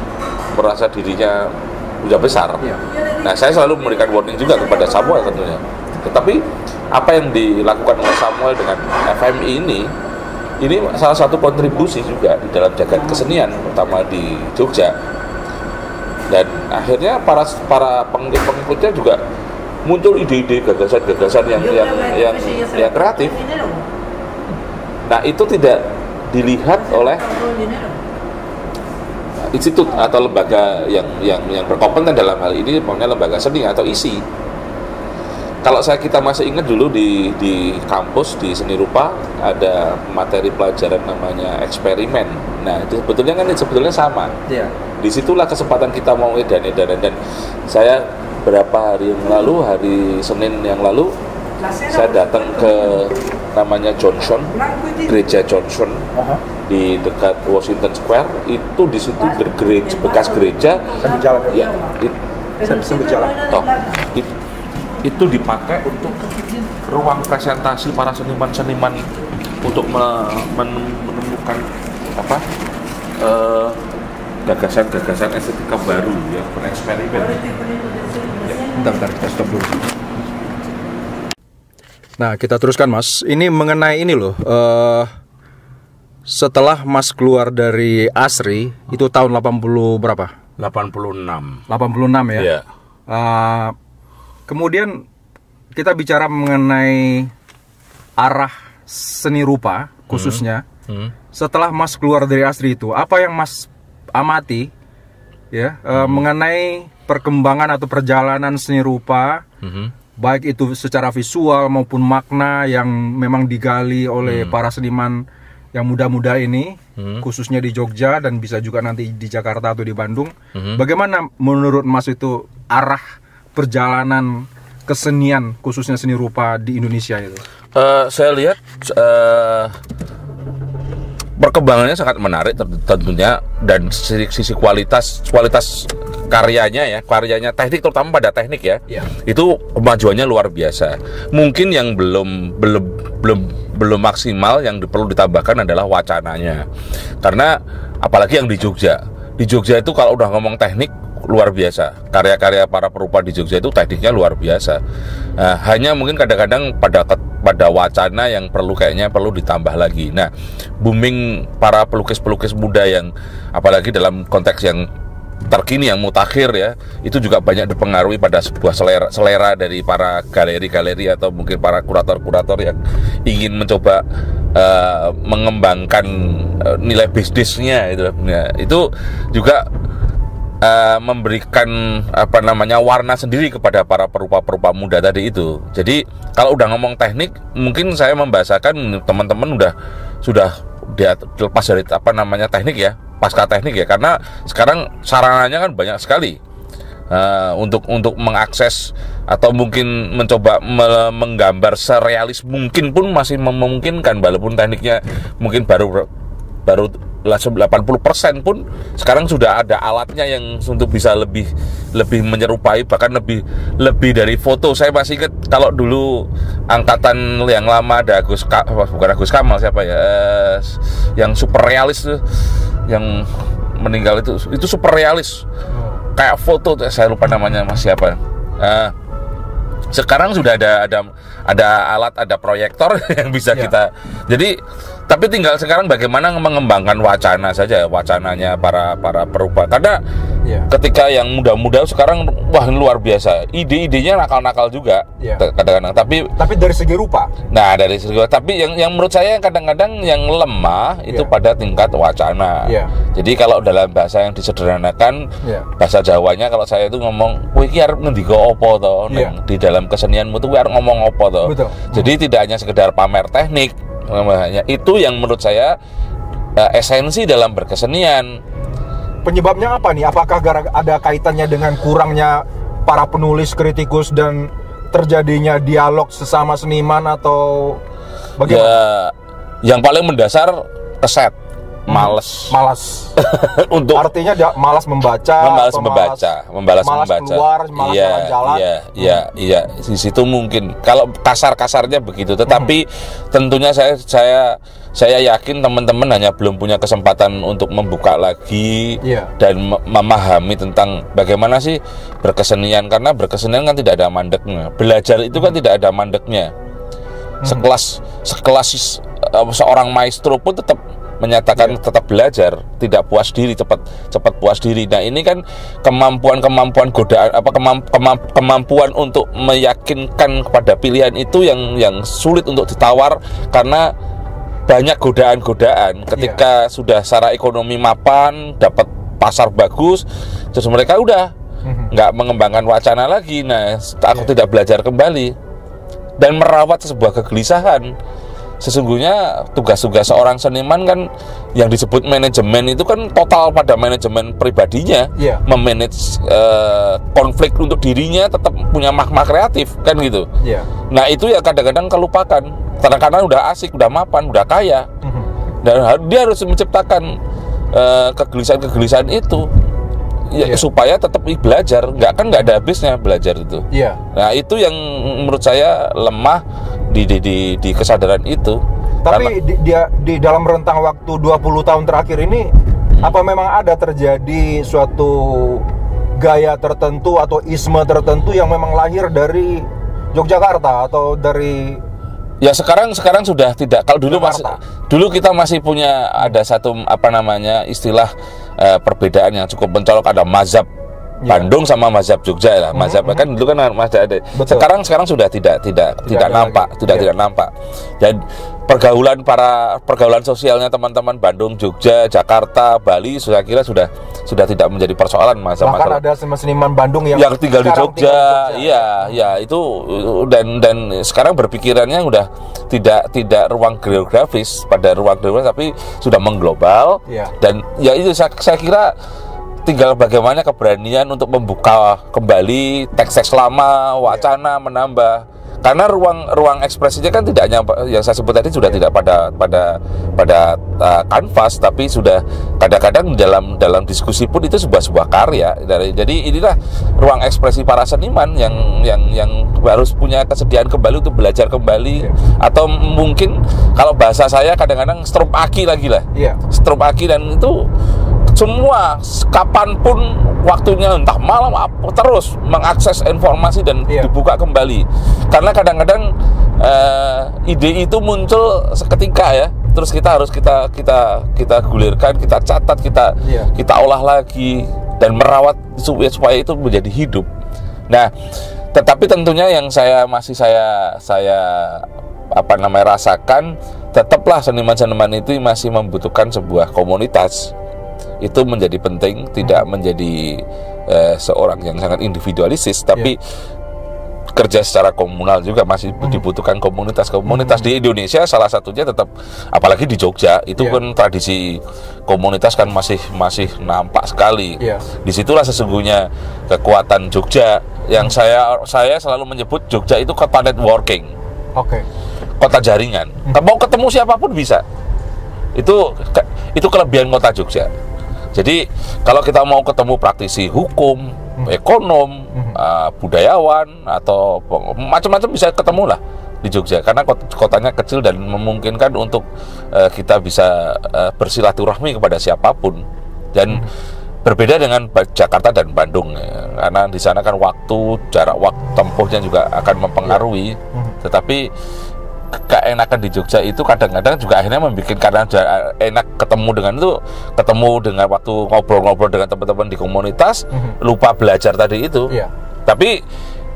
merasa dirinya udah besar. Nah, saya selalu memberikan warning juga kepada Samuel tentunya. Tetapi apa yang dilakukan oleh Samuel dengan FMI ini salah satu kontribusi juga di dalam jagat kesenian, terutama di Jogja. Dan akhirnya para pengikutnya juga muncul ide-ide, gagasan-gagasan yang kreatif. Nah, itu tidak dilihat oleh institut atau lembaga yang berkompeten dalam hal ini, pokoknya lembaga seni atau ISI. Kalau kita masih ingat dulu di kampus di seni rupa ada materi pelajaran namanya eksperimen. Nah, itu sebetulnya sama. Yeah. Disitulah kesempatan kita mau edan-edanan. Dan saya berapa hari yang lalu, hari Senin yang lalu, saya datang ke namanya Johnson, gereja Johnson di dekat Washington Square. Itu di situ bekas gereja. Ya, itu dipakai untuk ruang presentasi para seniman-seniman untuk menemukan gagasan-gagasan estetika baru, ya, bereksperimen. Bentar, kita stop dulu. Nah, kita teruskan, Mas. Ini mengenai ini loh. Setelah Mas keluar dari ASRI, itu tahun 80 berapa? 86. 86 ya? Iya. Kemudian kita bicara mengenai arah seni rupa khususnya. Setelah Mas keluar dari ASRI itu, apa yang Mas amati ya mengenai perkembangan atau perjalanan seni rupa? Baik itu secara visual maupun makna yang memang digali oleh para seniman yang muda-muda ini, khususnya di Jogja dan bisa juga nanti di Jakarta atau di Bandung. Bagaimana menurut Mas itu arah perjalanan kesenian, khususnya seni rupa di Indonesia itu? Saya lihat perkembangannya sangat menarik tentunya, dan sisi kualitas karyanya teknik, terutama pada teknik ya. Itu kemajuannya luar biasa. Mungkin yang belum maksimal, yang perlu ditambahkan adalah wacananya. Karena apalagi yang di Jogja itu kalau udah ngomong teknik luar biasa. Karya-karya para perupa di Jogja itu tekniknya luar biasa. Hanya mungkin kadang-kadang pada wacana yang kayaknya perlu ditambah lagi. Nah, booming para pelukis-pelukis muda yang apalagi dalam konteks yang terkini, yang mutakhir ya, itu juga banyak dipengaruhi pada sebuah selera dari para galeri-galeri atau mungkin para kurator-kurator yang ingin mencoba mengembangkan nilai bisnisnya itu. Nah, itu juga memberikan warna sendiri kepada para perupa-perupa muda tadi itu. Jadi kalau udah ngomong teknik, mungkin saya membahasakan teman-teman sudah lepas dari teknik ya, pasca teknik ya, karena sekarang sarananya kan banyak sekali untuk mengakses atau mungkin mencoba menggambar serealis mungkin pun masih memungkinkan, walaupun tekniknya mungkin baru 80% pun sekarang sudah ada alatnya yang untuk bisa lebih menyerupai, bahkan lebih dari foto. Saya masih ingat kalau dulu angkatan yang lama ada bukan Agus Kamal, siapa ya, yang super realis tuh, yang meninggal itu super realis kayak foto, saya lupa namanya Mas siapa. Sekarang sudah ada alat, ada proyektor yang bisa kita. Jadi tapi tinggal sekarang bagaimana mengembangkan wacananya para perupa. Karena ketika yang muda-muda sekarang, wah, luar biasa. Ide-idenya nakal-nakal juga kadang-kadang. Tapi dari segi rupa. Nah, dari segi rupa. Tapi yang menurut saya kadang-kadang yang lemah itu pada tingkat wacana. Jadi kalau dalam bahasa yang disederhanakan, bahasa Jawanya kalau saya itu ngomong, kowe iki arep ngendika apa to? Di dalam kesenianmu tuh arep ngomong apa to? Jadi tidak hanya sekedar pamer teknik. Itu yang menurut saya esensi dalam berkesenian. Penyebabnya apa nih? Apakah ada kaitannya dengan kurangnya para penulis, kritikus, dan terjadinya dialog sesama seniman, atau bagaimana? Ya, yang paling mendasar keset. malas untuk artinya dia malas membaca, malas keluar, malas jalan-jalan. Iya, di situ mungkin kalau kasar-kasarnya begitu, tetapi tentunya saya yakin teman-teman hanya belum punya kesempatan untuk membuka lagi dan memahami tentang bagaimana sih berkesenian, karena berkesenian kan tidak ada mandeknya. Belajar itu kan tidak ada mandeknya. Sekelas seorang maestro pun tetap menyatakan tetap belajar, tidak puas diri, cepat puas diri. Nah, ini kan kemampuan godaan kemampuan untuk meyakinkan kepada pilihan itu yang sulit untuk ditawar, karena banyak godaan ketika sudah secara ekonomi mapan, dapat pasar bagus, terus mereka udah nggak mengembangkan wacana lagi. Nah, aku tidak belajar kembali dan merawat sebuah kegelisahan. Sesungguhnya tugas-tugas seorang seniman kan yang disebut manajemen itu kan total pada manajemen pribadinya, memanage konflik untuk dirinya, tetap punya makna kreatif kan gitu. Nah, itu ya kadang-kadang kelupakan. Kadang-kadang udah asik, udah mapan, udah kaya, dan dia harus menciptakan kegelisahan itu. Supaya tetap belajar, nggak ada habisnya belajar itu. Nah, itu yang menurut saya lemah di kesadaran itu. Tapi di dalam rentang waktu 20 tahun terakhir ini, apa memang ada terjadi suatu gaya tertentu atau isme tertentu yang memang lahir dari Yogyakarta atau dari ya sekarang sudah tidak. Kalau dulu kita masih punya ada satu istilah perbedaan yang cukup mencolok, ada mazhab Bandung sama mazhab Jogja lah. Mazhab kan dulu kan masih ada. Sekarang sudah tidak nampak, tidak nampak. Dan pergaulan sosialnya teman-teman Bandung, Jogja, Jakarta, Bali, saya kira sudah tidak menjadi persoalan masalah. Bahkan ada seniman Bandung yang tinggal di Jogja. Iya, itu dan sekarang berpikirannya udah tidak ruang geografis, tapi sudah mengglobal. Dan ya itu saya kira tinggal bagaimana keberanian untuk membuka kembali teks-teks lama, wacana menambah. Karena ruang ekspresinya kan tidak hanya yang saya sebut tadi, sudah tidak pada kanvas, tapi sudah kadang-kadang dalam diskusi pun itu sebuah karya. Jadi inilah ruang ekspresi para seniman yang harus punya kesediaan kembali untuk belajar kembali, atau mungkin kalau bahasa saya kadang-kadang strobe aki lagi lah. Strobe aki, dan itu semua kapanpun waktunya, entah malam terus mengakses informasi dan dibuka kembali. Karena kadang-kadang ide itu muncul seketika ya, terus kita harus kita gulirkan, kita catat, kita olah lagi dan merawat supaya itu menjadi hidup. Nah, tetapi tentunya yang saya rasakan, tetaplah seniman-seniman itu masih membutuhkan sebuah komunitas. Itu menjadi penting, tidak menjadi seorang yang sangat individualistis, tapi kerja secara komunal juga masih dibutuhkan komunitas di Indonesia. Salah satunya tetap, apalagi di Jogja itu kan tradisi komunitas kan masih nampak sekali. Disitulah sesungguhnya kekuatan Jogja, yang saya selalu menyebut Jogja itu kota networking, kota jaringan. Mau ketemu siapapun bisa. Itu kelebihan kota Jogja. Jadi kalau kita mau ketemu praktisi hukum, ekonom, budayawan, atau macam-macam, bisa ketemu lah di Jogja, karena kotanya kecil dan memungkinkan untuk kita bisa bersilaturahmi kepada siapapun. Dan berbeda dengan Jakarta dan Bandung, karena di sana kan jarak waktu tempuhnya juga akan mempengaruhi. Tetapi keenakan di Jogja itu kadang-kadang juga akhirnya membuat, karena enak ketemu dengan waktu ngobrol-ngobrol dengan teman-teman di komunitas, lupa belajar tadi itu. Tapi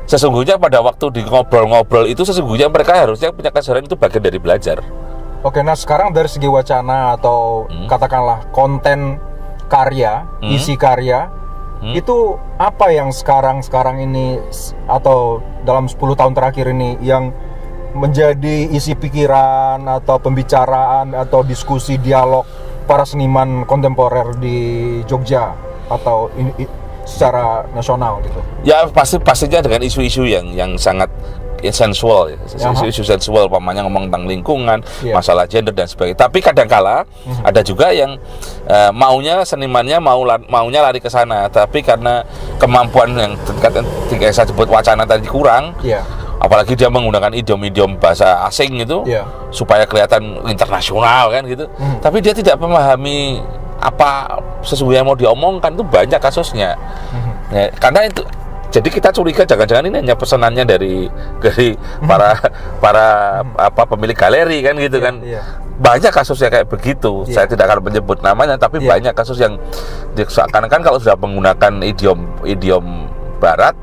sesungguhnya pada waktu di ngobrol-ngobrol itu, sesungguhnya mereka harusnya punya kesadaran itu bagian dari belajar. Nah sekarang dari segi wacana atau katakanlah konten karya, isi karya, itu apa yang sekarang ini atau dalam 10 tahun terakhir ini yang menjadi isi pikiran atau pembicaraan atau diskusi dialog para seniman kontemporer di Jogja atau secara nasional gitu? Ya pastinya dengan isu-isu yang sangat sensual, isu sensual, pamannya ngomong tentang lingkungan, masalah gender dan sebagainya. Tapi kadangkala ada juga yang maunya senimannya maunya lari ke sana, tapi karena kemampuan yang saya sebut wacana tadi kurang, apalagi dia menggunakan idiom-idiom bahasa asing itu supaya kelihatan internasional kan gitu. Tapi dia tidak memahami apa sesungguhnya mau diomongkan, itu banyak kasusnya. Ya, karena itu jadi kita curiga jangan-jangan ini hanya pesanannya dari para pemilik galeri kan gitu kan. Banyak kasusnya kayak begitu. Saya tidak akan menyebut namanya, tapi banyak kasus yang seakan-akan kalau sudah menggunakan idiom barat,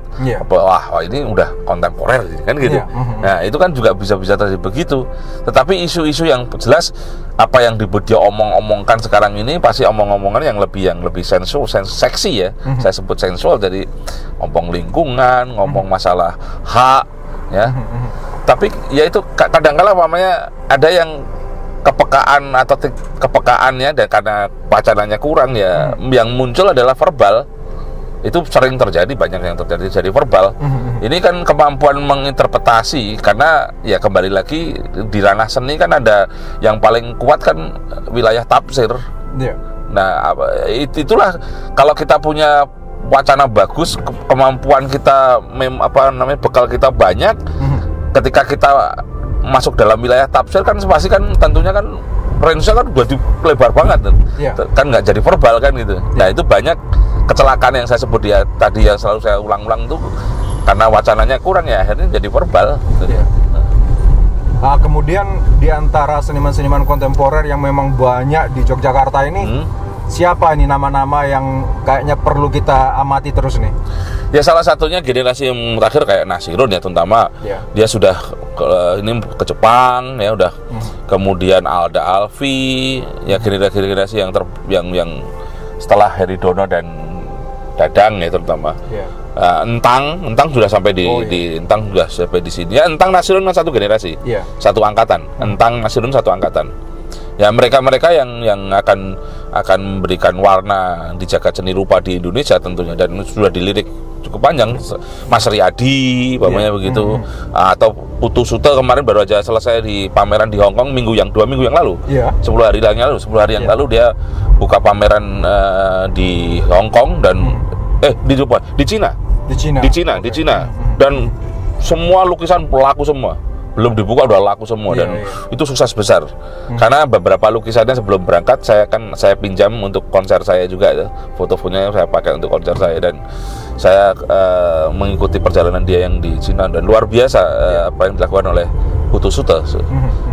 wah ini udah kontemporer kan gitu. Nah, itu kan juga bisa terjadi begitu. Tetapi isu-isu yang jelas apa yang dia omongkan sekarang ini pasti omong-omongan yang lebih sensual, seksi ya. Saya sebut sensual, jadi ngomong lingkungan, ngomong masalah hak ya. Tapi ya itu kadang-kala namanya ada yang kepekaan atau kepekaannya, dan karena wacananya kurang ya, yang muncul adalah verbal. Itu sering terjadi, banyak yang terjadi jadi verbal. Ini kan kemampuan menginterpretasi, karena ya kembali lagi di ranah seni kan ada yang paling kuat kan wilayah tafsir. Nah, itulah kalau kita punya wacana bagus, kemampuan kita bekal kita banyak, ketika kita masuk dalam wilayah tafsir kan pasti kan tentunya kan range-nya kan udah lebar banget kan, nggak jadi verbal kan gitu. Nah, itu banyak kecelakaan yang saya sebut tadi yang selalu saya ulang-ulang tuh, karena wacananya kurang ya akhirnya jadi verbal. Kemudian di antara seniman-seniman kontemporer yang memang banyak di Yogyakarta ini, siapa ini nama-nama yang kayaknya perlu kita amati terus nih? Ya salah satunya generasi yang terakhir kayak Nasirun ya, terutama dia sudah ini ke Jepang ya udah. Kemudian Alda Alfi ya, generasi yang setelah Heridono dan Dadang ya terutama. Entang sudah sampai Entang sudah sampai di sini. Ya, Entang Nasirun kan satu generasi, satu angkatan. Entang Nasirun satu angkatan. Ya mereka yang akan memberikan warna di jagat seni rupa di Indonesia tentunya, dan sudah dilirik cukup panjang. Mas Riyadi umpamanya begitu, atau Putu Sute kemarin baru aja selesai di pameran di Hong Kong 2 minggu yang lalu. 10 hari yang lalu dia buka pameran di Hong Kong dan di Cina. Dan semua lukisan laku semua. Belum dibuka udah laku semua, dan itu sukses besar. Karena beberapa lukisannya sebelum berangkat saya pinjam untuk konser saya juga ya. Foto-fotonya saya pakai untuk konser saya, dan saya mengikuti perjalanan dia yang di Cina, dan luar biasa apa yang dilakukan oleh Putu Sute.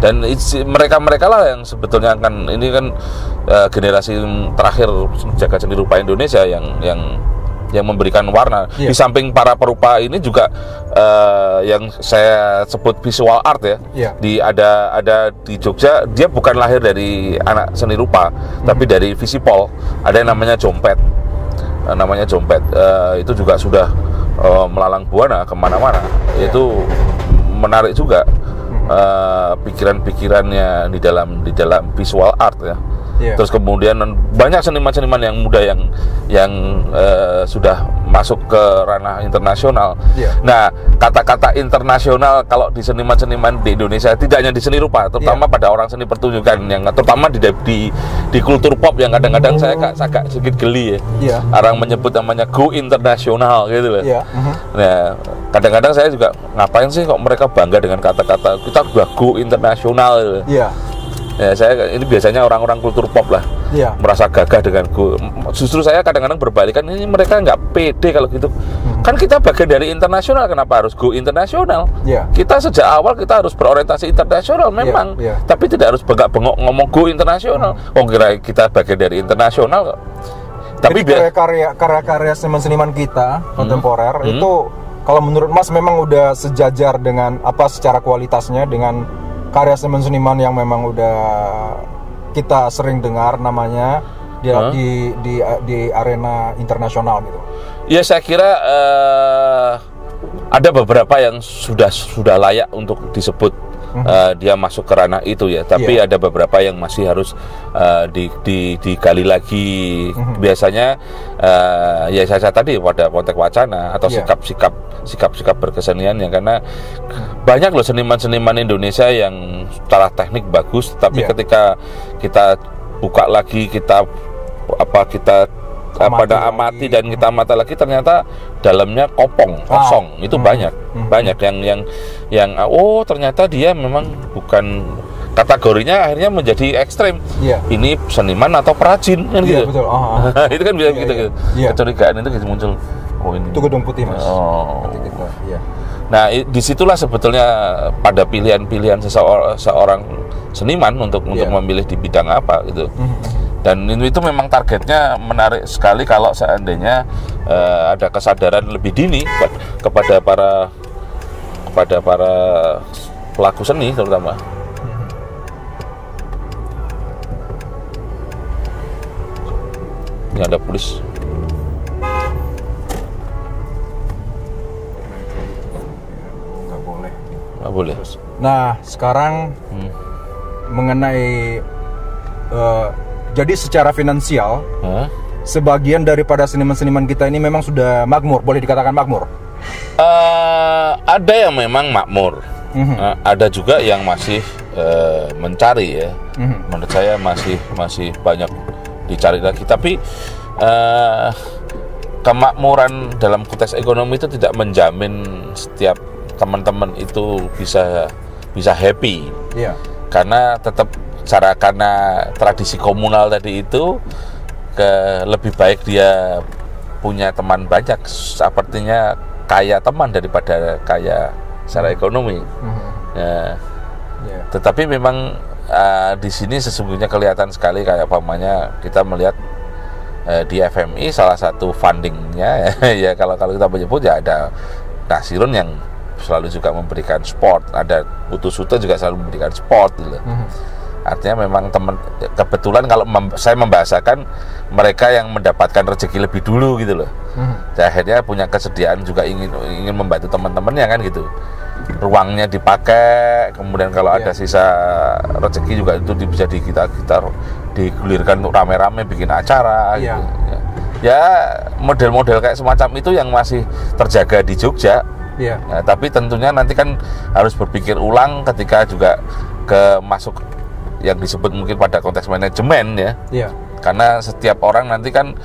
Dan mereka lah yang sebetulnya ini kan generasi terakhir jagat seni rupa Indonesia yang memberikan warna. Di samping para perupa ini juga yang saya sebut visual art ya. Ada di Jogja, dia bukan lahir dari anak seni rupa, tapi dari visipol. Ada yang namanya Jompet. Itu juga sudah melalang buana kemana-mana. Itu menarik juga pikiran-pikirannya di dalam visual art ya. Terus kemudian banyak seniman-seniman yang muda yang sudah masuk ke ranah internasional. Nah, kata-kata internasional kalau di seniman-seniman di Indonesia, tidak hanya di seni rupa, terutama pada orang seni pertunjukan, yang terutama di kultur pop yang kadang-kadang saya agak sedikit geli ya. Orang menyebut namanya go internasional gitu loh. Nah, kadang-kadang saya juga ngapain sih kok mereka bangga dengan kata-kata kita udah go internasional gitu. Ya, ini biasanya orang-orang kultur pop lah merasa gagah dengan go. Justru saya kadang-kadang berbalikan, ini mereka nggak pede kalau gitu. Kan kita bagian dari internasional, kenapa harus go internasional? Kita sejak awal kita harus berorientasi internasional memang, tapi tidak harus bengak-bengok ngomong go internasional. Kira kita bagian dari internasional kok. Tapi karya-karya seniman-seniman kita kontemporer itu kalau menurut Mas memang udah sejajar dengan secara kualitasnya dengan karya seniman-seniman yang memang udah kita sering dengar namanya di arena internasional gitu. Ya, saya kira ada beberapa yang sudah layak untuk disebut dia masuk ke ranah itu ya, tapi ada beberapa yang masih harus digali lagi. Biasanya ya saya tadi pada konteks wacana atau sikap-sikap sikap-sikap berkeseniannya, karena banyak loh seniman-seniman Indonesia yang secara teknik bagus, tapi ketika kita buka lagi, kita amati dan kita amati lagi, ternyata dalamnya kosong. Itu banyak yang ternyata dia memang bukan, kategorinya akhirnya menjadi ekstrem. Ini seniman atau perajin kan gitu. Betul. Itu kan bisa gitu. Kecurigaan itu muncul. Ini. Itu Gedung Putih, Mas. Nah, disitulah sebetulnya pada pilihan-pilihan seorang seniman untuk memilih di bidang apa gitu. Dan itu memang targetnya menarik sekali kalau seandainya ada kesadaran lebih dini kepada para pelaku seni terutama. Ini ada polis. Nggak boleh. Nah, sekarang mengenai jadi secara finansial, sebagian daripada seniman-seniman kita ini memang sudah makmur, boleh dikatakan makmur. Ada yang memang makmur, ada juga yang masih mencari ya. Menurut saya masih banyak dicari lagi. Tapi kemakmuran dalam konteks ekonomi itu tidak menjamin setiap teman-teman itu bisa happy. Karena tetap karena tradisi komunal tadi itu lebih baik dia punya teman banyak, sepertinya kaya teman daripada kaya secara ekonomi. Tetapi memang di sini sesungguhnya kelihatan sekali, kayak pamannya kita melihat di FMI salah satu fundingnya ya kalau kita menyebut ya ada Nasirun yang selalu juga memberikan sport, ada Putu Sute juga selalu memberikan sport gitu. Artinya memang kebetulan kalau saya membahasakan mereka yang mendapatkan rezeki lebih dulu gitu loh. Akhirnya punya kesediaan juga ingin membantu teman-temannya kan gitu. Ruangnya dipakai, kemudian kalau ada sisa rezeki juga itu bisa kita digulirkan untuk rame-rame bikin acara gitu. Ya model-model kayak semacam itu yang masih terjaga di Jogja. Nah, tapi tentunya nanti kan harus berpikir ulang ketika juga masuk yang disebut mungkin pada konteks manajemen ya. Karena setiap orang nanti kan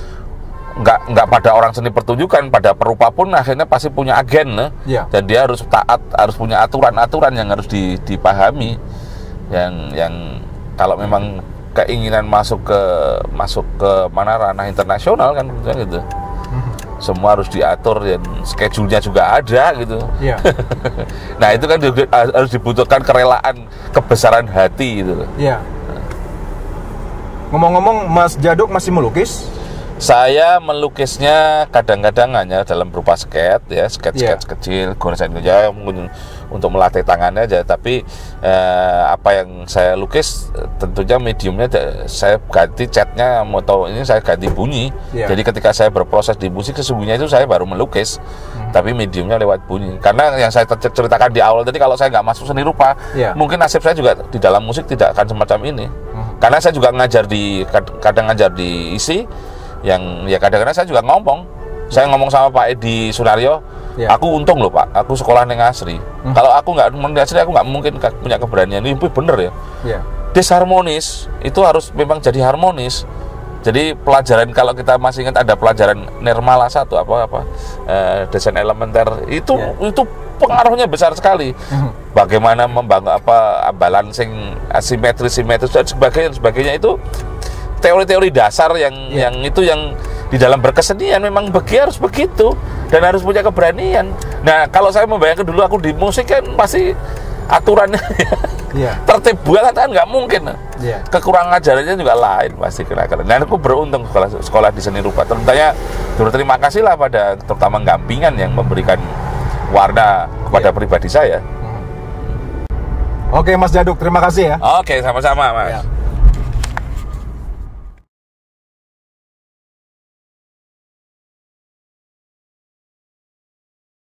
nggak pada orang seni pertunjukan, pada perupa pun akhirnya pasti punya agen dan dia harus taat, harus punya aturan-aturan yang harus dipahami, yang kalau memang keinginan masuk ke mana ranah internasional kan gitu. Semua harus diatur dan schedule-nya juga ada gitu. Nah, itu kan harus dibutuhkan kerelaan, kebesaran hati gitu. Ngomong-ngomong, Mas Djaduk masih melukis? Saya melukisnya kadang-kadang hanya dalam berupa sketch kecil, goresan aja untuk melatih tangannya aja. Tapi apa yang saya lukis tentunya mediumnya saya ganti catnya, atau ini saya ganti bunyi. Jadi ketika saya berproses di musik sesungguhnya itu saya baru melukis, tapi mediumnya lewat bunyi. Karena yang saya ceritakan di awal tadi, kalau saya nggak masuk seni rupa, mungkin nasib saya juga di dalam musik tidak akan semacam ini. Karena saya juga kadang ngajar di ISI, yang ya kadang-kadang saya juga ngomong. Saya ngomong sama Pak Edi Sunario, aku untung loh Pak, aku sekolah di Asri. Kalau aku nggak di Asri, aku nggak mungkin punya keberanian. Ini bener ya. Disharmonis itu harus memang jadi harmonis. Jadi pelajaran, kalau kita masih ingat ada pelajaran Nirmala 1 desain elementer itu pengaruhnya besar sekali. Bagaimana membangun balancing, simetris dan sebagainya itu teori-teori dasar yang di dalam berkesenian memang harus begitu dan harus punya keberanian. Nah, kalau saya membayangkan dulu aku di musik kan pasti aturannya tertib banget kan, nggak mungkin. Kekurangan ajarannya juga lain pasti kira-kira. Dan aku beruntung sekolah di seni rupa. Tentunya berterima kasih lah pada terutama Gampingan yang memberikan warna kepada pribadi saya. Oke, Mas Djaduk, terima kasih ya. Oke, sama-sama Mas.